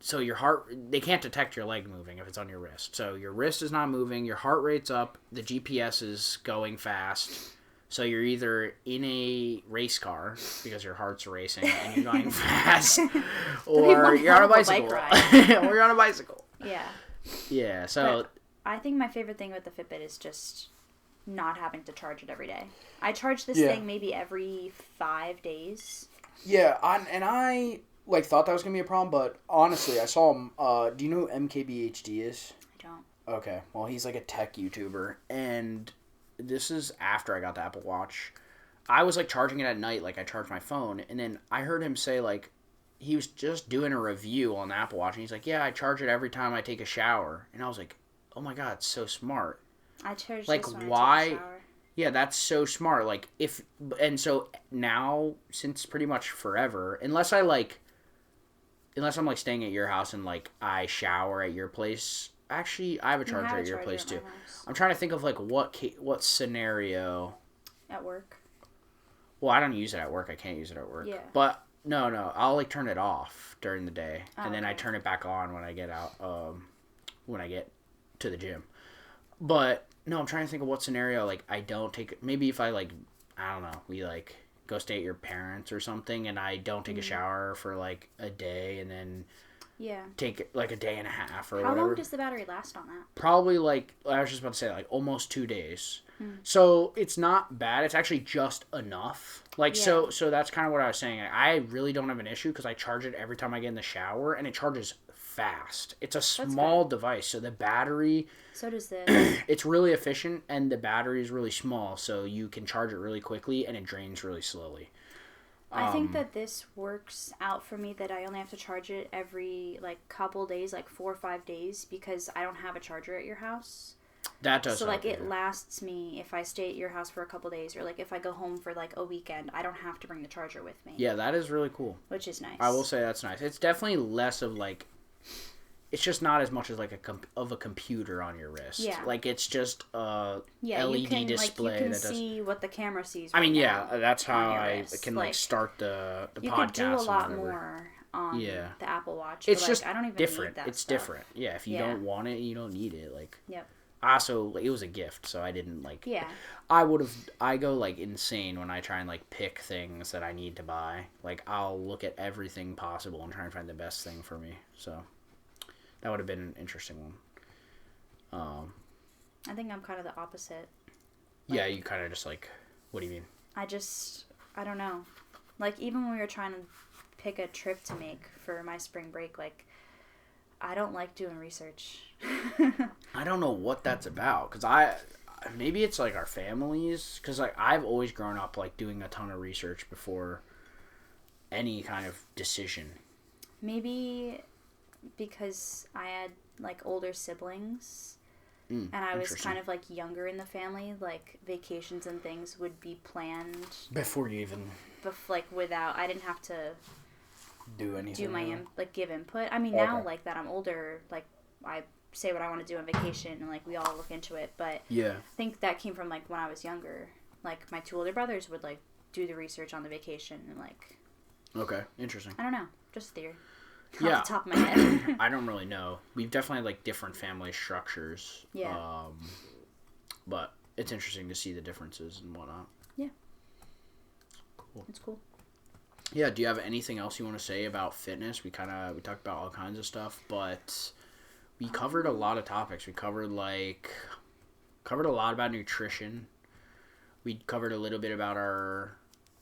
so your heart, they can't detect your leg moving if it's on your wrist. So your wrist is not moving. Your heart rate's up. The GPS is going fast. So you're either in a race car because your heart's racing and you're going fast, or you're on a bicycle. Or you're on a bicycle. Yeah. Yeah, so... But I think my favorite thing with the Fitbit is just not having to charge it every day. I charge this thing maybe every 5 days. Yeah, I like thought that was going to be a problem, but honestly, I saw him... do you know who MKBHD is? I don't. Okay, well, he's like a tech YouTuber, and... This is after I got the Apple Watch. I was like charging it at night, like I charged my phone, and then I heard him say like he was just doing a review on the Apple Watch, and he's like, "Yeah, I charge it every time I take a shower," and I was like, "Oh my god, it's so smart!" I charge like this when why? I take a shower. Yeah, that's so smart. Like if and so now since pretty much forever, unless I'm like staying at your house and like I shower at your place. Actually, I have a charger at your place too. I'm trying to think of like what scenario. At work. Well, I don't use it at work. I can't use it at work. Yeah. But no, I'll like turn it off during the day, and then I turn it back on when I get out. When I get to the gym. But no, I'm trying to think of what scenario like I don't take. Maybe if I like, I don't know, we like go stay at your parents or something, and I don't take a shower for like a day, and then. Yeah. Take like a day and a half or How whatever. long does the battery last on that? Probably like, I was just about to say like almost 2 days. So it's not bad. It's actually just enough. Like, so that's kind of what I was saying. I really don't have an issue because I charge it every time I get in the shower and it charges fast. It's a small device. So the battery. So does this. It's really efficient and the battery is really small. So you can charge it really quickly and it drains really slowly. I think that this works out for me that I only have to charge it every like couple days, like 4 or 5 days, because I don't have a charger at your house. That does. So like it lasts me if I stay at your house for a couple days, or like if I go home for like a weekend, I don't have to bring the charger with me. Yeah, that is really cool. Which is nice. I will say that's nice. It's definitely less of like. It's just not as much as like a computer on your wrist. Yeah. Like it's just a LED you can, display like, you can that does. see what the camera sees. I mean, right yeah, now that's how on your I wrist. can like start the you podcast. could do a lot and whatever. more on the Apple Watch. It's but, just I don't even different. need that It's stuff. different. Yeah, if you don't want it, you don't need it. Like. Yep. Also, it was a gift, so I didn't like. Yeah. I go like insane when I try and like pick things that I need to buy. Like I'll look at everything possible and try and find the best thing for me. So that would have been an interesting one. I think I'm kind of the opposite. Yeah, you kind of just like, what do you mean? I don't know. Like, even when we were trying to pick a trip to make for my spring break, like, I don't like doing research. I don't know what that's about, because maybe it's like our families, because like I've always grown up like doing a ton of research before any kind of decision. Maybe because I had like older siblings. And I was kind of, like, younger in the family. Like, vacations and things would be planned. Before you even... without... I didn't have to... Do anything. Give input. I mean, now, like, that I'm older, like, I say what I want to do on vacation. And, like, we all look into it. But yeah. I think that came from, like, when I was younger. Like, my 2 older brothers would, like, do the research on the vacation. And, like... Okay, interesting. I don't know. Just a theory. Yeah. Off the top of my head. I don't really know. We've definitely had, like, different family structures. Yeah. But it's interesting to see the differences and whatnot. Yeah. Cool. It's cool. Yeah, do you have anything else you want to say about fitness? We talked about all kinds of stuff, but we covered a lot of topics. We covered a lot about nutrition. We covered a little bit about our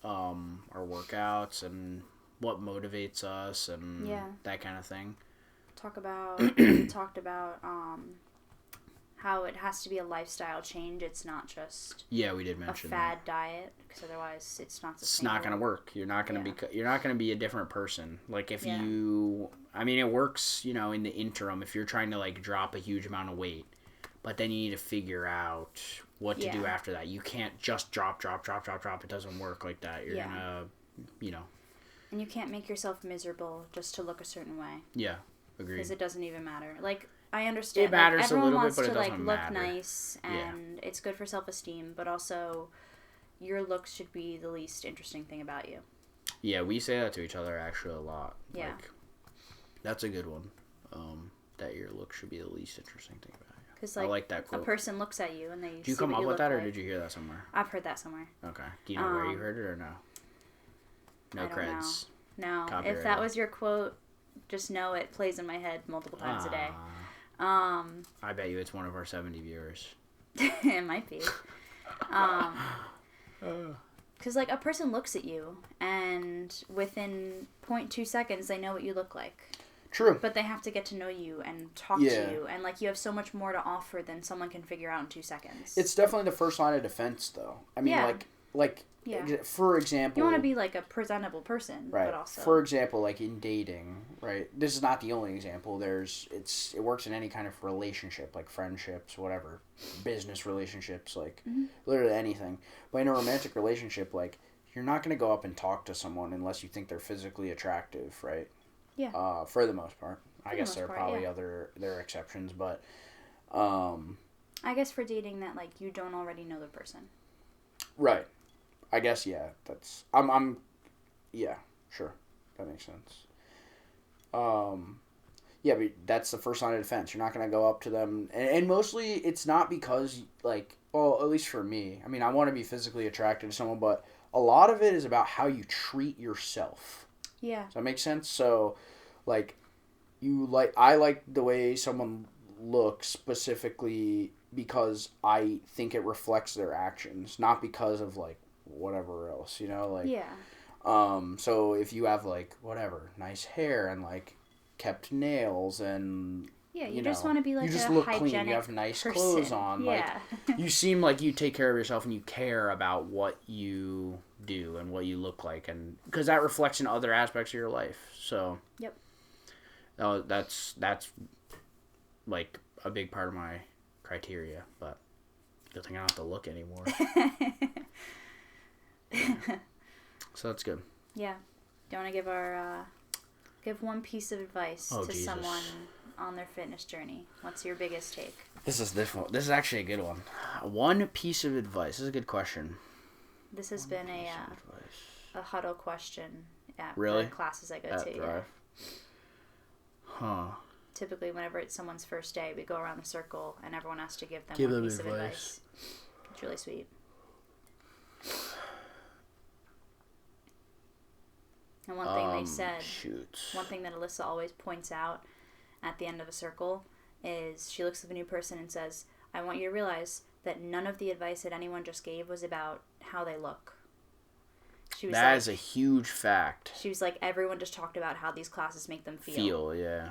workouts and what motivates us and that kind of thing. Talked about how it has to be a lifestyle change. It's not just we did mention a fad diet, because otherwise it's not sustainable. It's not going to work. You're not going to be a different person. Like if you, I mean, it works, in the interim if you're trying to like drop a huge amount of weight, but then you need to figure out what to do after that. You can't just drop. It doesn't work like that. You're gonna, And you can't make yourself miserable just to look a certain way. Yeah, agreed. Because it doesn't even matter. Like, I understand. It matters like, a little bit, but it everyone doesn't wants to, matter. look nice, and it's good for self-esteem, but also your looks should be the least interesting thing about you. Yeah, we say that to each other actually a lot. Yeah. Like, that's a good one. That your look should be the least interesting thing about you. Because, I like that quote. A person looks at you and they Did you come up with that, or did you hear that somewhere? I've heard that somewhere. Okay. Do you know where you heard it, or no? No creds. No. Copyright. If that was your quote, just know it plays in my head multiple times a day. I bet you it's one of our 70 viewers. It might be. Because, like, a person looks at you, and within 0.2 seconds, they know what you look like. True. But they have to get to know you and talk to you, and, like, you have so much more to offer than someone can figure out in 2 seconds. It's definitely the first line of defense, though. I mean, for example... You want to be, like, a presentable person, right. But also... For example, like, in dating, right? This is not the only example. It works in any kind of relationship, like friendships, whatever. Business relationships, like, literally anything. But in a romantic relationship, like, you're not going to go up and talk to someone unless you think they're physically attractive, right? Yeah. For the most part. I guess there are probably there are exceptions, but... I guess for dating that, like, you don't already know the person. Right. I guess, yeah, yeah, sure. That makes sense. Yeah, but that's the first line of defense. You're not going to go up to them. And mostly it's not because, like, well, at least for me. I mean, I want to be physically attracted to someone, but a lot of it is about how you treat yourself. Yeah. Does that make sense? So, like, I like the way someone looks specifically because I think it reflects their actions, not because of, like, whatever else, like, so if you have, like, whatever, nice hair and, like, kept nails and, you just want to be, like, you just a look hygienic clean, you have nice person. clothes on, yeah. like, you seem like you take care of yourself and you care about what you do and what you look like, and because that reflects in other aspects of your life. So that's like a big part of my criteria, but good thing I don't have to look anymore. So that's good. Yeah. Do you want to give one piece of advice to Jesus. someone on their fitness journey? What's your biggest take? This is actually a good one. One piece of advice. This is a good question. This has been a huddle question at really? the classes I go at to. Thrive? Yeah. typically whenever it's someone's first day, we go around a circle and everyone has to give them one piece of advice. It's really sweet. And one thing they said, one thing that Alyssa always points out at the end of a circle is she looks at the new person and says, I want you to realize that none of the advice that anyone just gave was about how they look. That is a huge fact. She was like, everyone just talked about how these classes make them feel. Yeah.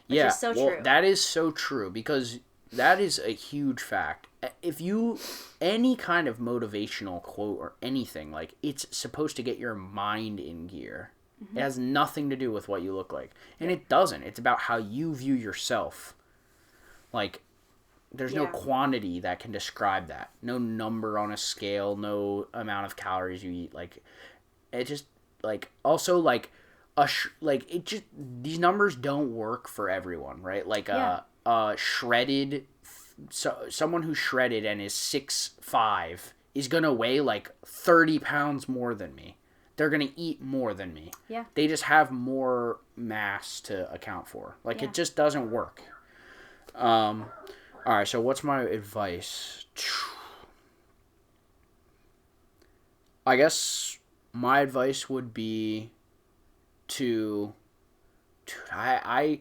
Which is so true. That is so true because that is a huge fact. If you, any kind of motivational quote or anything, like, it's supposed to get your mind in gear. Mm-hmm. It has nothing to do with what you look like. And it doesn't. It's about how you view yourself. Like, there's no quantity that can describe that. No number on a scale, no amount of calories you eat. Like, it just, like, also, like, it just, these numbers don't work for everyone, right? Like, shredded, someone who's shredded and is 6'5" is going to weigh, like, 30 pounds more than me. They're going to eat more than me. Yeah. They just have more mass to account for. Like, it just doesn't work. All right, so what's my advice? I guess my advice would be to... I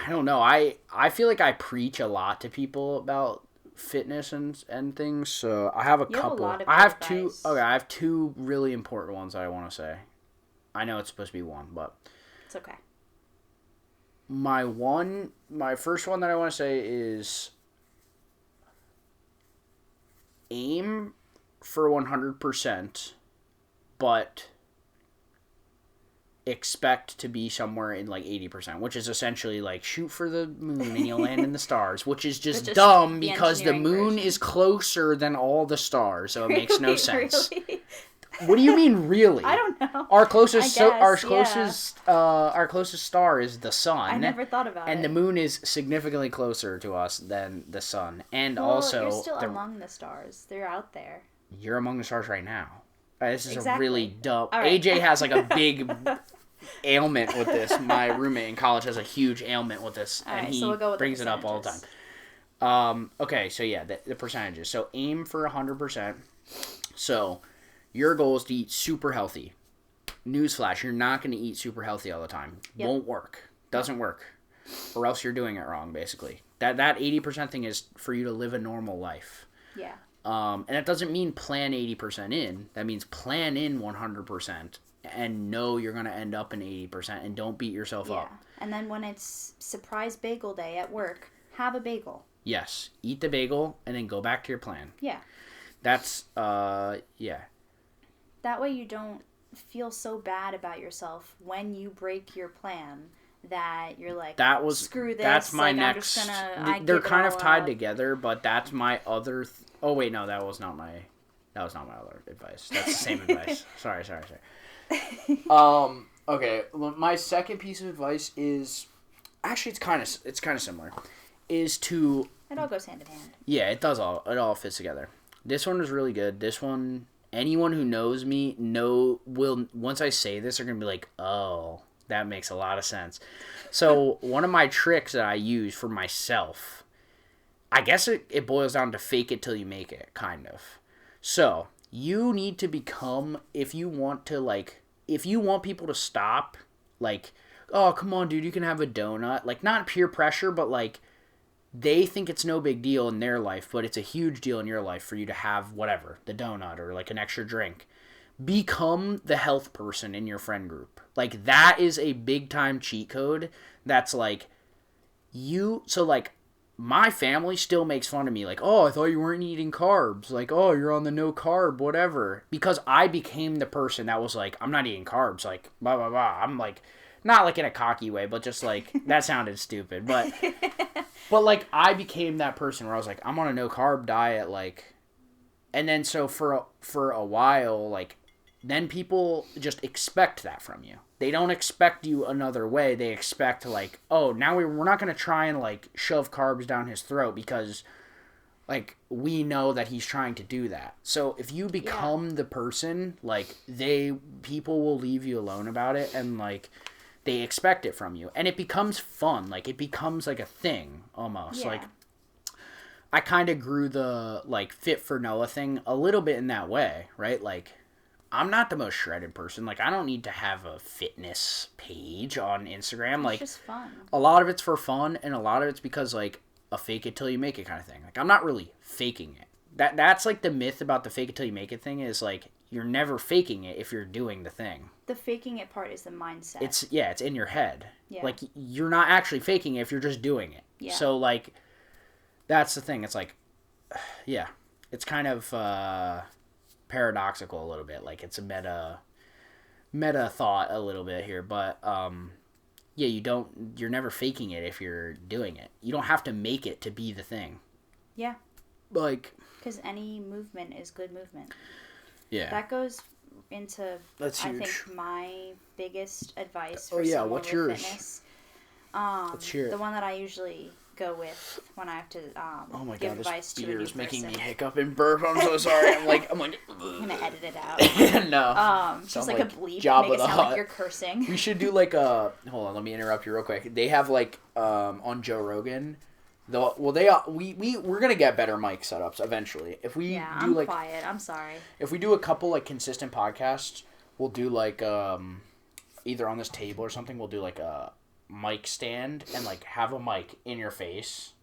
don't know. I feel like I preach a lot to people about fitness and things, so I have a couple. I have two really important ones that I want to say. I know it's supposed to be one, but... It's okay. My first one that I want to say is aim for 100%, but expect to be somewhere in like 80%, which is essentially like shoot for the moon and you'll land in the stars, which is just dumb because the moon is closer than all the stars, so it makes no sense. Really? What do you mean, really? I don't know. Our closest star is the sun. I never thought about it. And the moon is significantly closer to us than the sun. And you're still among the stars. They're out there. You're among the stars right now. This is a really dumb... Right. AJ has like a big ailment with this. My roommate in college has a huge ailment with this. All right, he brings it up all the time. Okay, so yeah, the percentages. So aim for 100%. So... your goal is to eat super healthy. Newsflash, you're not going to eat super healthy all the time. Yep. Won't work. Doesn't work. Or else you're doing it wrong, basically. That 80% thing is for you to live a normal life. Yeah. And that doesn't mean plan 80% in. That means plan in 100% and know you're going to end up in 80% and don't beat yourself up. And then when it's surprise bagel day at work, have a bagel. Yes. Eat the bagel and then go back to your plan. Yeah. That's, yeah. That way you don't feel so bad about yourself when you break your plan that you're like, screw this. That's my next. They're kind of tied together, but that's my other... oh, wait, no, that was not my other advice. That's the same advice. Sorry. Okay, my second piece of advice is... actually, it's kind of similar. Is to... it all goes hand in hand. Yeah, it does all. It all fits together. This one was really good. This one... anyone who knows me will, once I say this, are going to be like, oh, that makes a lot of sense. So one of my tricks that I use for myself, I guess it boils down to fake it till you make it, kind of. So you need to become, if you want people to stop, like, oh, come on, dude, you can have a donut. Like, not peer pressure, but like, they think it's no big deal in their life, but it's a huge deal in your life for you to have whatever, the donut or like an extra drink. Become the health person in your friend group. Like, that is a big time cheat code. That's like, so like, my family still makes fun of me. Like, oh, I thought you weren't eating carbs. Like, oh, you're on the no carb, whatever. Because I became the person that was like, I'm not eating carbs. Like, blah, blah, blah. I'm like, not like in a cocky way, but just like, that sounded stupid. But like, I became that person where I was like, I'm on a no carb diet, like, and then so for a while, like, then people just expect that from you. They don't expect you another way. They expect like, oh, now we're not going to try and like shove carbs down his throat because like we know that he's trying to do that. So if you become the person, like people will leave you alone about it, and like they expect it from you, and it becomes fun. Like, it becomes like a thing almost. Like, I kind of grew the like Fit for Noah thing a little bit in that way, right? Like, I'm not the most shredded person. Like, I don't need to have a fitness page on Instagram. It's like, just fun. A lot of it's for fun, and a lot of it's because, like, a fake it till you make it kind of thing. Like, I'm not really faking it. That's like the myth about the fake it till you make it thing is, like, you're never faking it if you're doing the thing. The faking it part is the mindset. It's in your head. Yeah. Like, you're not actually faking it if you're just doing it. Yeah. So, like, that's the thing. It's like, yeah, it's kind of paradoxical a little bit. Like, it's a meta thought a little bit here, but yeah, you're never faking it if you're doing it. You don't have to make it to be the thing. Yeah. Like, because any movement is good movement. Yeah. That goes into, That's huge. I think, my biggest advice Oh, for yeah, someone what's with yours? fitness. Let's hear it. The one that I usually go with when I have to Oh my give God, advice this to a beer new is making me person. hiccup and burp. I'm so sorry. I'm like, I'm gonna edit it out. No. Just like a bleep, Jabba make it the sound Hutt. like you're cursing. We should do like a. Hold on, let me interrupt you real quick. They have like on Joe Rogan. We're gonna get better mic setups eventually. If we do I'm like quiet. I'm sorry. if we do a couple like consistent podcasts, we'll do like either on this table or something. We'll do like a mic stand and like have a mic in your face.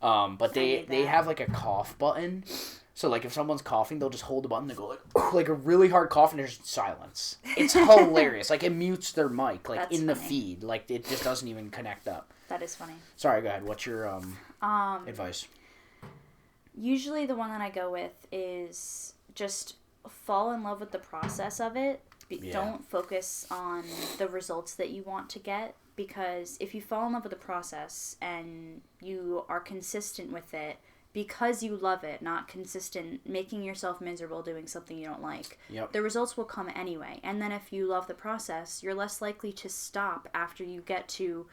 But they have like a cough button. So like if someone's coughing, they'll just hold the button. They go like a really hard cough, and there's silence. It's hilarious. Like it mutes their mic like That's in the funny. feed. Like it just doesn't even connect up. That is funny. Sorry, go ahead. What's your advice? Usually the one that I go with is just fall in love with the process of it. Don't focus on the results that you want to get, because if you fall in love with the process and you are consistent with it because you love it, not consistent making yourself miserable doing something you don't like, the results will come anyway. And then if you love the process, you're less likely to stop after you get to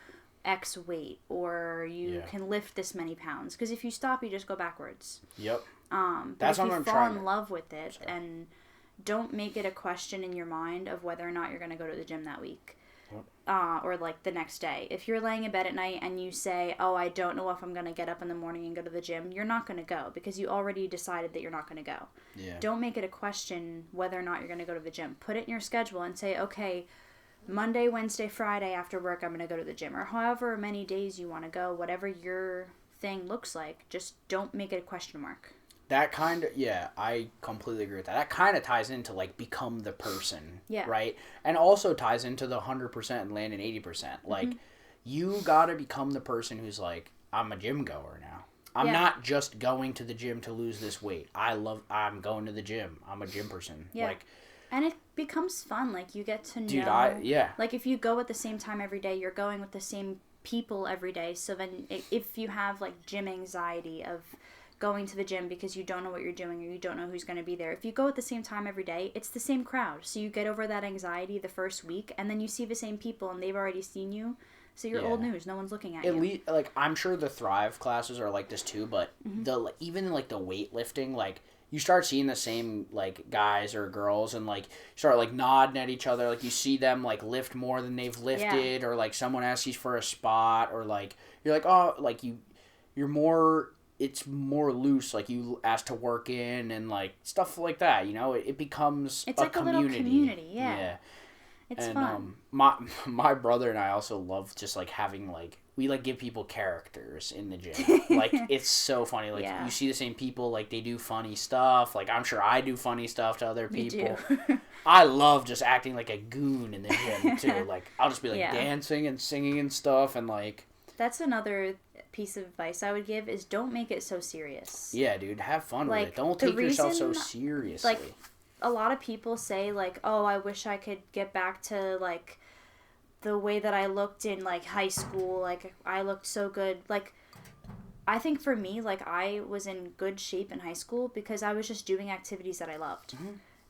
X weight, or you can lift this many pounds, because if you stop, you just go backwards. Yep. But if you fall in love with it and don't make it a question in your mind of whether or not you're going to go to the gym that week, or like the next day. If you're laying in bed at night and you say, oh, I don't know if I'm going to get up in the morning and go to the gym, you're not going to go, because you already decided that you're not going to go. Don't make it a question whether or not you're going to go to the gym. Put it in your schedule and say, okay, Monday, Wednesday, Friday after work, I'm going to go to the gym, or however many days you want to go, whatever your thing looks like. Just don't make it a question mark. That kind of, I completely agree with that. That kind of ties into, like, become the person, right? And also ties into the 100% and land in 80%. Like, you got to become the person who's like, I'm a gym goer now. I'm not just going to the gym to lose this weight. I'm going to the gym. I'm a gym person. Yeah. Like, and it becomes fun. Like, you get to know. Dude, Like, if you go at the same time every day, you're going with the same people every day. So then if you have, like, gym anxiety of going to the gym because you don't know what you're doing or you don't know who's going to be there, if you go at the same time every day, it's the same crowd. So you get over that anxiety the first week, and then you see the same people, and they've already seen you. So you're old news. No one's looking at you. Like, I'm sure the Thrive classes are like this too, but even like the weightlifting, like, you start seeing the same, like, guys or girls, and, like, you start, like, nodding at each other. Like, you see them, like, lift more than they've lifted, or, like, someone asks you for a spot, or, like, you're like, oh, like, you're more, it's more loose. Like, you ask to work in, and, like, stuff like that, you know? It becomes it's like community. A little community, yeah. It's fun. My brother and I also love just, like, having, like, we, like, give people characters in the gym. Like, it's so funny. Like, you see the same people, like, they do funny stuff. Like, I'm sure I do funny stuff to other people. You do. I love just acting like a goon in the gym, too. Like, I'll just be, like, dancing and singing and stuff, and, like... That's another piece of advice I would give, is don't make it so serious. Yeah, dude, have fun with Like, it. Don't the take yourself so reason, seriously. Like, a lot of people say, like, oh, I wish I could get back to, like, the way that I looked in, like, high school. Like, I looked so good. Like, I think for me, like, I was in good shape in high school because I was just doing activities that I loved.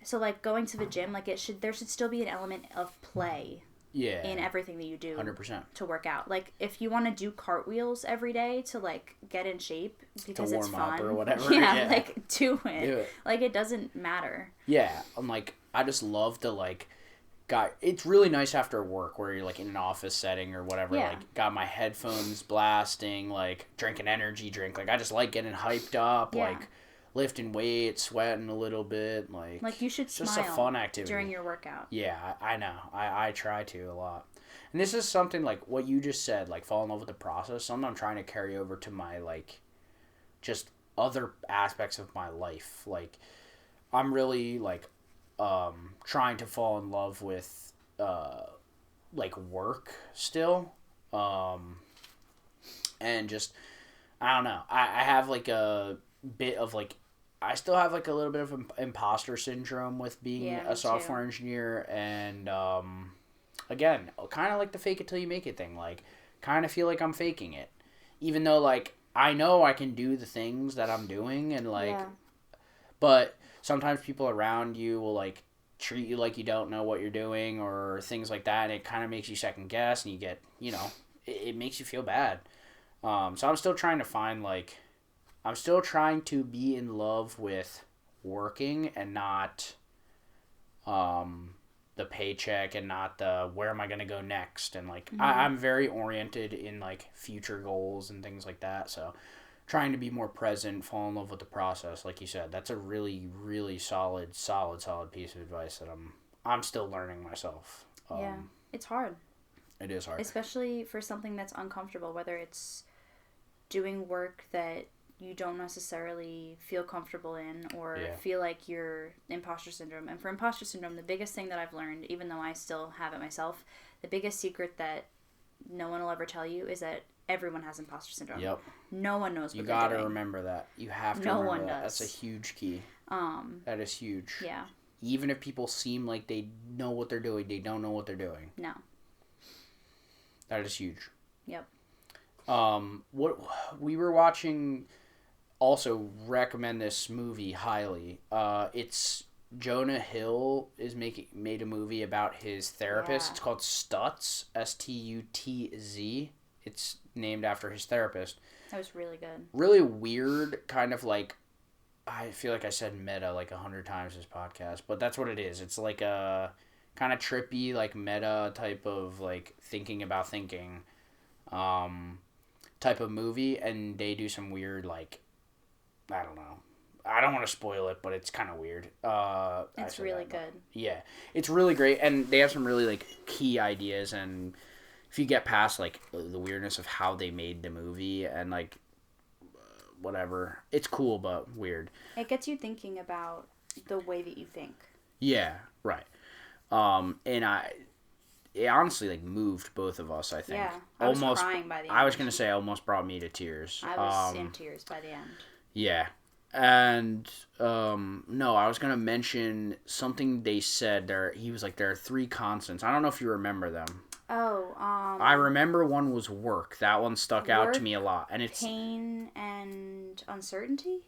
So, like, going to the gym, like, there should still be an element of play in everything that you do 100%. to work out. Like, if you want to do cartwheels every day to, like, get in shape because to it's warm fun up or whatever. like, do it. Do it. Like, it doesn't matter. Yeah, I'm like, I just love to, like, it's really nice after work where you're like in an office setting or whatever. Yeah. Like got my headphones blasting, like drink an energy drink. Like I just like getting hyped up, Yeah. like lifting weights, sweating a little bit. Like you should it's smile just a fun activity during your workout. Yeah, I know. I try to a lot. And this is something like what you just said, like fall in love with the process. Something I'm trying to carry over to my like just other aspects of my life. Like I'm really like trying to fall in love with like work still. And just I don't know. I have like a bit of like I still have like a little bit of imposter syndrome with being a software engineer, and again, kind of like the fake it till you make it thing. Like, kind of feel like I'm faking it, even though like I know I can do the things that I'm doing, and like, but sometimes people around you will like treat you like you don't know what you're doing or things like that, and it kind of makes you second guess, and you get it makes you feel bad. So I'm still trying to find like. I'm still trying to be in love with working and not the paycheck and not the where am I going to go next. And like I'm very oriented in like future goals and things like that. So trying to be more present, fall in love with the process. Like you said, that's a really, really solid piece of advice that I'm still learning myself. Yeah, it's hard. It is hard. Especially for something that's uncomfortable, whether it's doing work that you don't necessarily feel comfortable in or feel like you're imposter syndrome. And for imposter syndrome, the biggest thing that I've learned, even though I still have it myself, the biggest secret that no one will ever tell you is that everyone has imposter syndrome. Yep. No one knows what you they're doing. You gotta remember that. You have to remember that. That's a huge key. That is huge. Yeah. Even if people seem like they know what they're doing, they don't know what they're doing. No. That is huge. Yep. What we were watching... Also recommend this movie highly. It's Jonah Hill made a movie about his therapist. It's called Stutz, Stutz. It's named after his therapist. That was really good. Really weird, kind of like I feel like I said meta like 100 times this podcast, but that's what it is. It's like a kind of trippy like meta type of like thinking about thinking type of movie, and they do some weird like I don't know. I don't want to spoil it, but it's kind of weird. It's really good. Yeah, it's really great, and they have some really like key ideas. And if you get past like the weirdness of how they made the movie and like whatever, it's cool but weird. It gets you thinking about the way that you think. Yeah, right. And it honestly like moved both of us. I think. Yeah, I was crying by the end. I was gonna say almost brought me to tears. I was in tears by the end. Yeah. And no, I was gonna mention something they said there. He was like, there are 3 constants. I don't know if you remember them. Oh, I remember one was work. That one stuck out to me a lot, and it's pain and uncertainty.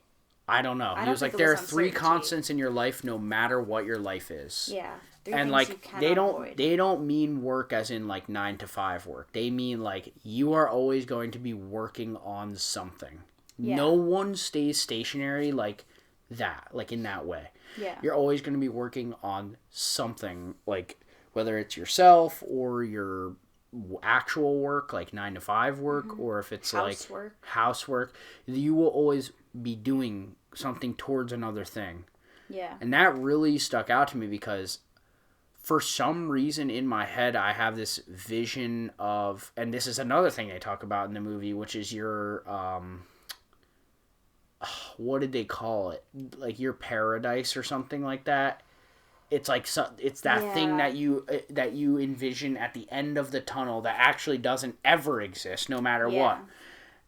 I don't know. He was like, there are 3 constants in your life, no matter what your life is. Yeah. And like they don't mean work as in like 9 to 5 work. They mean like you are always going to be working on something. Yeah. No one stays stationary like that, like in that way. Yeah. You're always going to be working on something, like whether it's yourself or your actual work, like 9 to 5 work, or if it's housework. You will always be doing something towards another thing. Yeah. And that really stuck out to me because for some reason in my head, I have this vision of, and this is another thing they talk about in the movie, which is your, what did they call it? Like your paradise or something like that. It's like it's that thing that you envision at the end of the tunnel that actually doesn't ever exist, no matter what,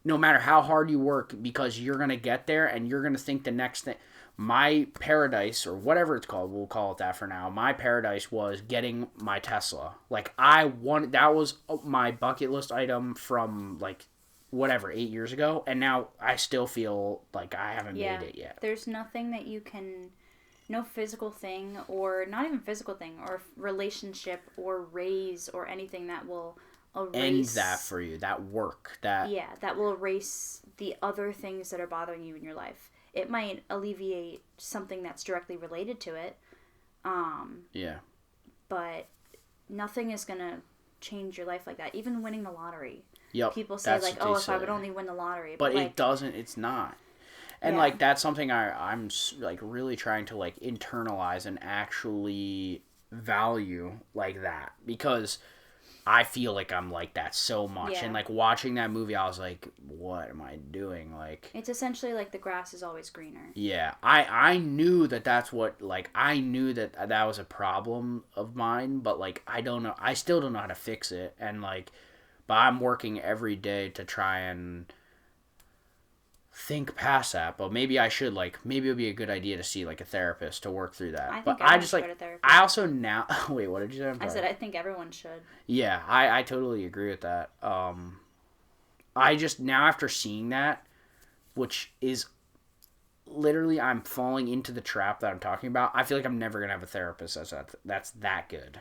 no matter how hard you work, because you're gonna get there and you're gonna think the next thing. My paradise, or whatever it's called, we'll call it that for now. My paradise was getting my Tesla. Like that was my bucket list item from like whatever 8 years ago, and now I still feel like I haven't made it yet. There's nothing that you can, no physical thing, or not even physical thing, or relationship, or raise, or anything that will erase end that for you. That work, that will erase the other things that are bothering you in your life. It might alleviate something that's directly related to it. But nothing is going to change your life like that. Even winning the lottery. Yep. People say, like, oh, if I would only win the lottery. But like, it doesn't. It's not. And, like, that's something I'm, like, really trying to, like, internalize and actually value like that. Because I feel like I'm like that so much. Yeah. And, like, watching that movie, I was like, what am I doing? Like, it's essentially like the grass is always greener. Yeah. I knew that's what, like, I knew that was a problem of mine. But, like, I don't know. I still don't know how to fix it. And, like, but I'm working every day to try and think past that, but maybe I should, like, maybe it would be a good idea to see, like, a therapist to work through that. But I just, like, I also now, wait, what did you say? I said I think everyone should. Yeah, I totally agree with that. I just, now after seeing that, which is literally, I'm falling into the trap that I'm talking about, I feel like I'm never going to have a therapist that's that good.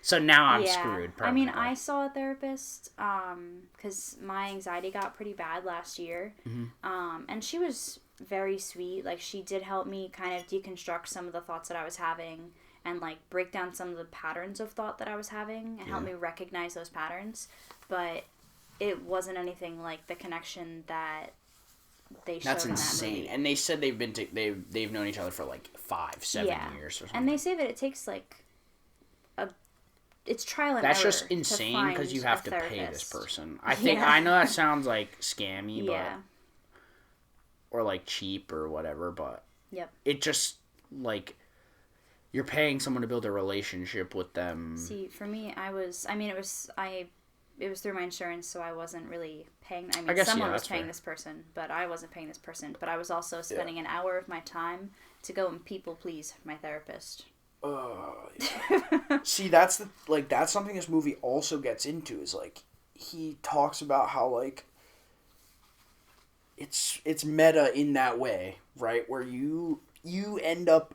So now I'm screwed. I mean, I saw a therapist because my anxiety got pretty bad last year. Mm-hmm. And she was very sweet. Like, she did help me kind of deconstruct some of the thoughts that I was having and, like, break down some of the patterns of thought that I was having and help me recognize those patterns. But it wasn't anything like the connection that they showed in that movie. And they said they've known each other for, like, 5-7 years or something. And they say that it takes, like, it's trial and error. That's just insane because you have to pay this person. I think I know that sounds like scammy, but or like cheap or whatever, but it just, like, you're paying someone to build a relationship with them. See, for me, it was through my insurance, so I wasn't really paying. I mean, someone was paying this person, but I wasn't paying this person. But I was also spending an hour of my time to go and people please my therapist. See, that's something this movie also gets into, is, like, he talks about how, like, it's meta in that way, right, where you end up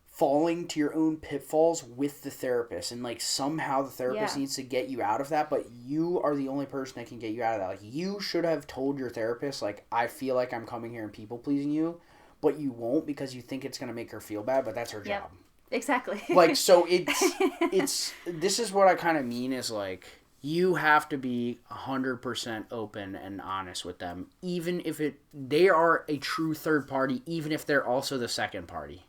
falling to your own pitfalls with the therapist, and, like, somehow the therapist needs to get you out of that, but you are the only person that can get you out of that. Like, you should have told your therapist, like, I feel like I'm coming here and people pleasing you, but you won't because you think it's going to make her feel bad, but that's her job. Exactly. Like, so it's this is what I kind of mean is, like, you have to be 100% open and honest with them, even if they are a true third party, even if they're also the second party.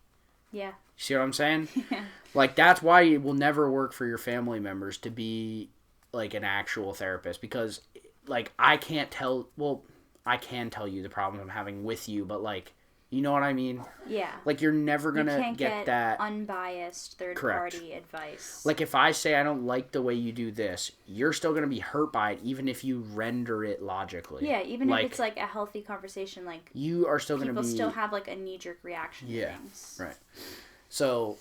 Yeah. See what I'm saying? Yeah. Like, that's why it will never work for your family members to be, like, an actual therapist, because, like, I can tell you the problems I'm having with you, but, like, you know what I mean? Yeah. Like, you're never going to get that unbiased third-party advice. Like, if I say I don't like the way you do this, you're still going to be hurt by it, even if you render it logically. Yeah, even if it's, like, a healthy conversation, like, you are still going to be... People still have, like, a knee-jerk reaction to things. Right. So,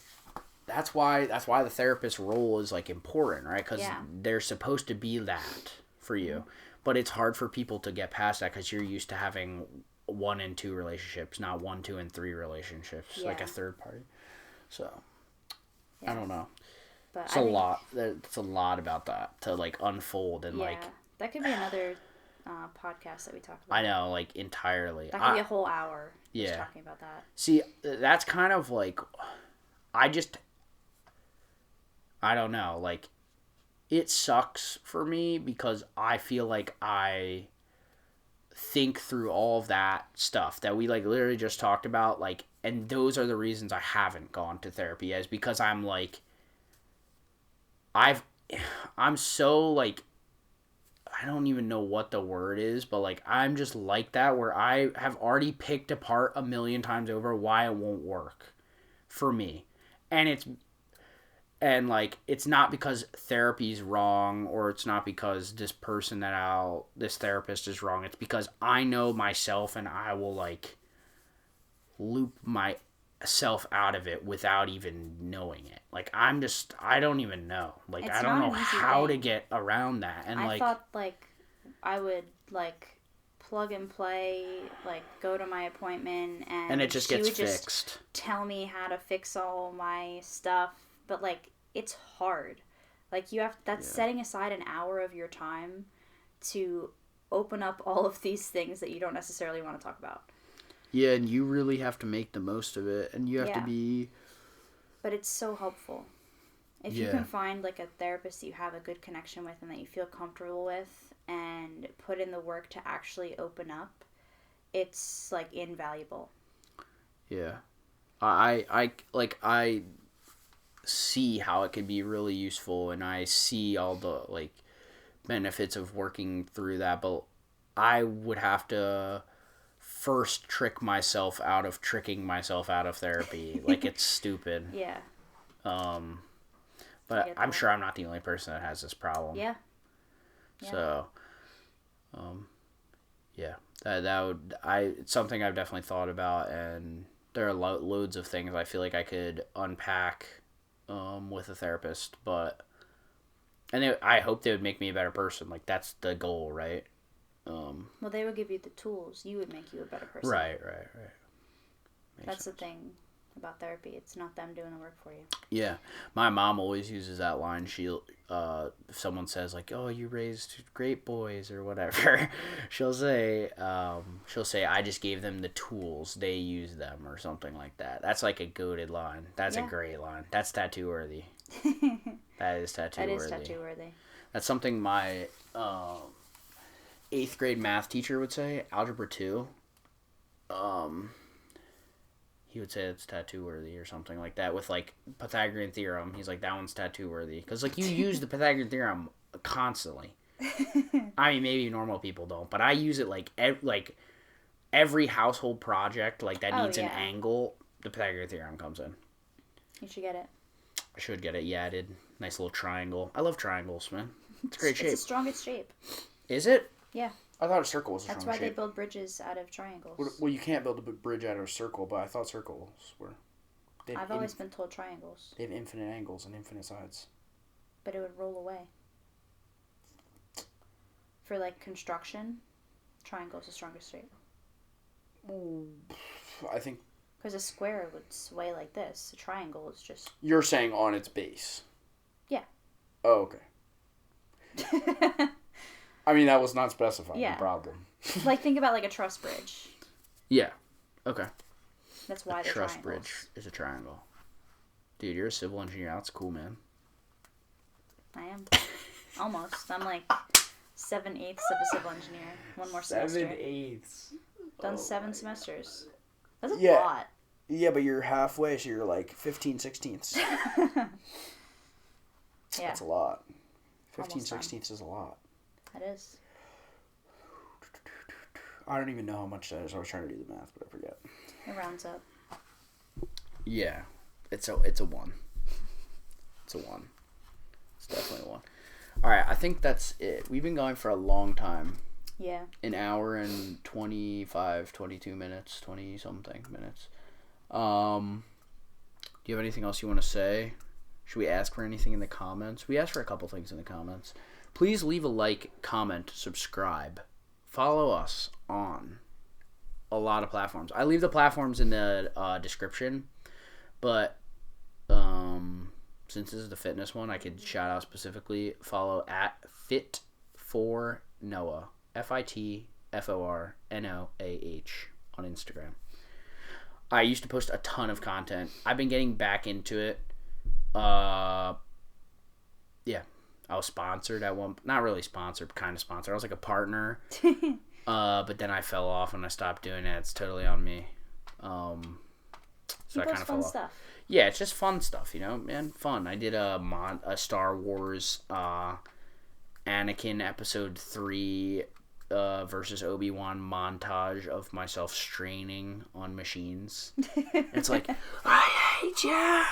that's why the therapist's role is, like, important, right? Because they're supposed to be that for you. Mm-hmm. But it's hard for people to get past that because you're used to having 1 and 2 relationships, not 1, 2, and 3 relationships, like a third party. So, I don't know. But it's a lot. It's a lot about that to, like, unfold and like. That could be another podcast that we talk about. I know, like, entirely. That could be a whole hour. Just talking about that. See, that's kind of like, I don't know, like, it sucks for me because I feel like I think through all of that stuff that we, like, literally just talked about, like, and those are the reasons I haven't gone to therapy, is because I'm, like, I'm so, like, I don't even know what the word is, but, like, I'm just like that, where I have already picked apart a million times over why it won't work for me. And like, it's not because therapy's wrong, or it's not because this therapist is wrong. It's because I know myself, and I will, like, loop myself out of it without even knowing it. Like, I don't even know. Like, I don't know how to get around that. And I thought, like, I would, like, plug and play, like, go to my appointment, and it just gets fixed. Just tell me how to fix all my stuff. But, like, it's hard. Like, that's setting aside an hour of your time to open up all of these things that you don't necessarily want to talk about. Yeah, and you really have to make the most of it, and you have to be... But it's so helpful. If you can find like a therapist that you have a good connection with and that you feel comfortable with and put in the work to actually open up, it's like invaluable. Yeah. I see how it could be really useful, and I see all the like benefits of working through that, but I would have to first trick myself out of tricking myself out of therapy. Like, it's stupid. Yeah. But I'm sure I'm not the only person that has this problem. Yeah. So, yeah, it's something I've definitely thought about, and there are loads of things I feel like I could unpack, with a therapist, I hope they would make me a better person. Like, that's the goal, right? Well, they would give you the tools. You would make you a better person. Right. That's the thing about therapy. It's not them doing the work for you. Yeah. My mom always uses that line. If someone says, like, oh, you raised great boys or whatever, she'll say, I just gave them the tools. They use them, or something like that. That's like a goated line. That's a great line. That's tattoo worthy. That is tattoo worthy. That's something my 8th grade math teacher would say, algebra 2. He would say it's tattoo worthy or something like that, with like Pythagorean theorem. He's like, that one's tattoo worthy, because like you use the Pythagorean theorem constantly. I mean, maybe normal people don't, but I use it like every household project like that needs an angle. The Pythagorean theorem comes in. You should get it. I should get it. Yeah, I did. Nice little triangle. I love triangles, man. It's a great shape. It's the strongest shape. Is it? Yeah. I thought a circle was a That's strong shape. why they build bridges out of triangles. Well, you can't build a bridge out of a circle, but I thought circles were. I've always been told triangles. They have infinite angles and infinite sides. But it would roll away. For like construction, triangle's the strongest shape. I think. Because a square would sway like this. A triangle is just. You're saying on its base. Yeah. Oh, okay. I mean, that was not specified. Yeah. The problem. Like, think about like a truss bridge. Yeah. Okay. That's why the truss triangles. bridge is a triangle. Dude, you're a civil engineer. That's cool, man. I am. Almost. I'm like 7/8 of a civil engineer. One more semester. 7/8. Done 7 semesters. That's a lot. Yeah, but you're halfway, so you're like 15/16. Yeah. That's a lot. 15/16 is a lot. That is. I don't even know how much that is. I was trying to do the math, but I forget. It rounds up. Yeah. It's a 1. It's a 1. It's definitely a 1. Alright, I think that's it. We've been going for a long time. Yeah. An hour and 25, 22 minutes, 20-something minutes. Do you have anything else you want to say? Should we ask for anything in the comments? We asked for a couple things in the comments. Please leave a like, comment, subscribe. Follow us on a lot of platforms. I leave the platforms in the description, but since this is the fitness one, I could shout out specifically. Follow at Fit4Noah. FITFORNOAH on Instagram. I used to post a ton of content. I've been getting back into it. Yeah. I was sponsored at one, not really sponsored, kind of sponsored. I was like a partner, but then I fell off and I stopped doing it. It's totally on me. So I kind of fell off. Stuff. Yeah, it's just fun stuff, man, fun. I did a Star Wars Anakin Episode 3 versus Obi-Wan montage of myself straining on machines. It's like, I hate you.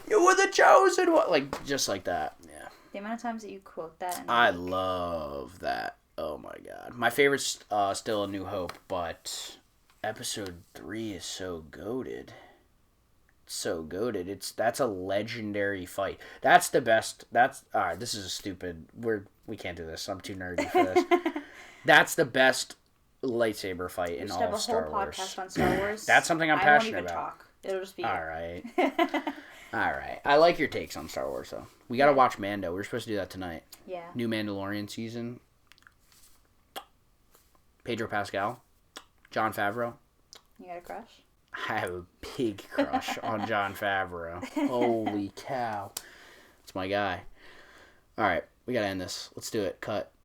You were the chosen one. Like, just like that. Yeah. The amount of times that you quote that. I love that. Oh my god. My favorite's still A New Hope, but Episode 3 is so goated. So goated. That's a legendary fight. That's the best. Alright, this is a stupid. We can't do this. I'm too nerdy for this. That's the best lightsaber fight in all of Star Wars. We should have a whole podcast on Star Wars. That's something I'm passionate about. I won't even talk. It'll just be Alright. Alright. I like your takes on Star Wars, though. We gotta watch Mando. We're supposed to do that tonight. Yeah. New Mandalorian season. Pedro Pascal. Jon Favreau. You got a crush? I have a big crush on Jon Favreau. Holy cow. It's my guy. All right, we gotta end this. Let's do it. Cut.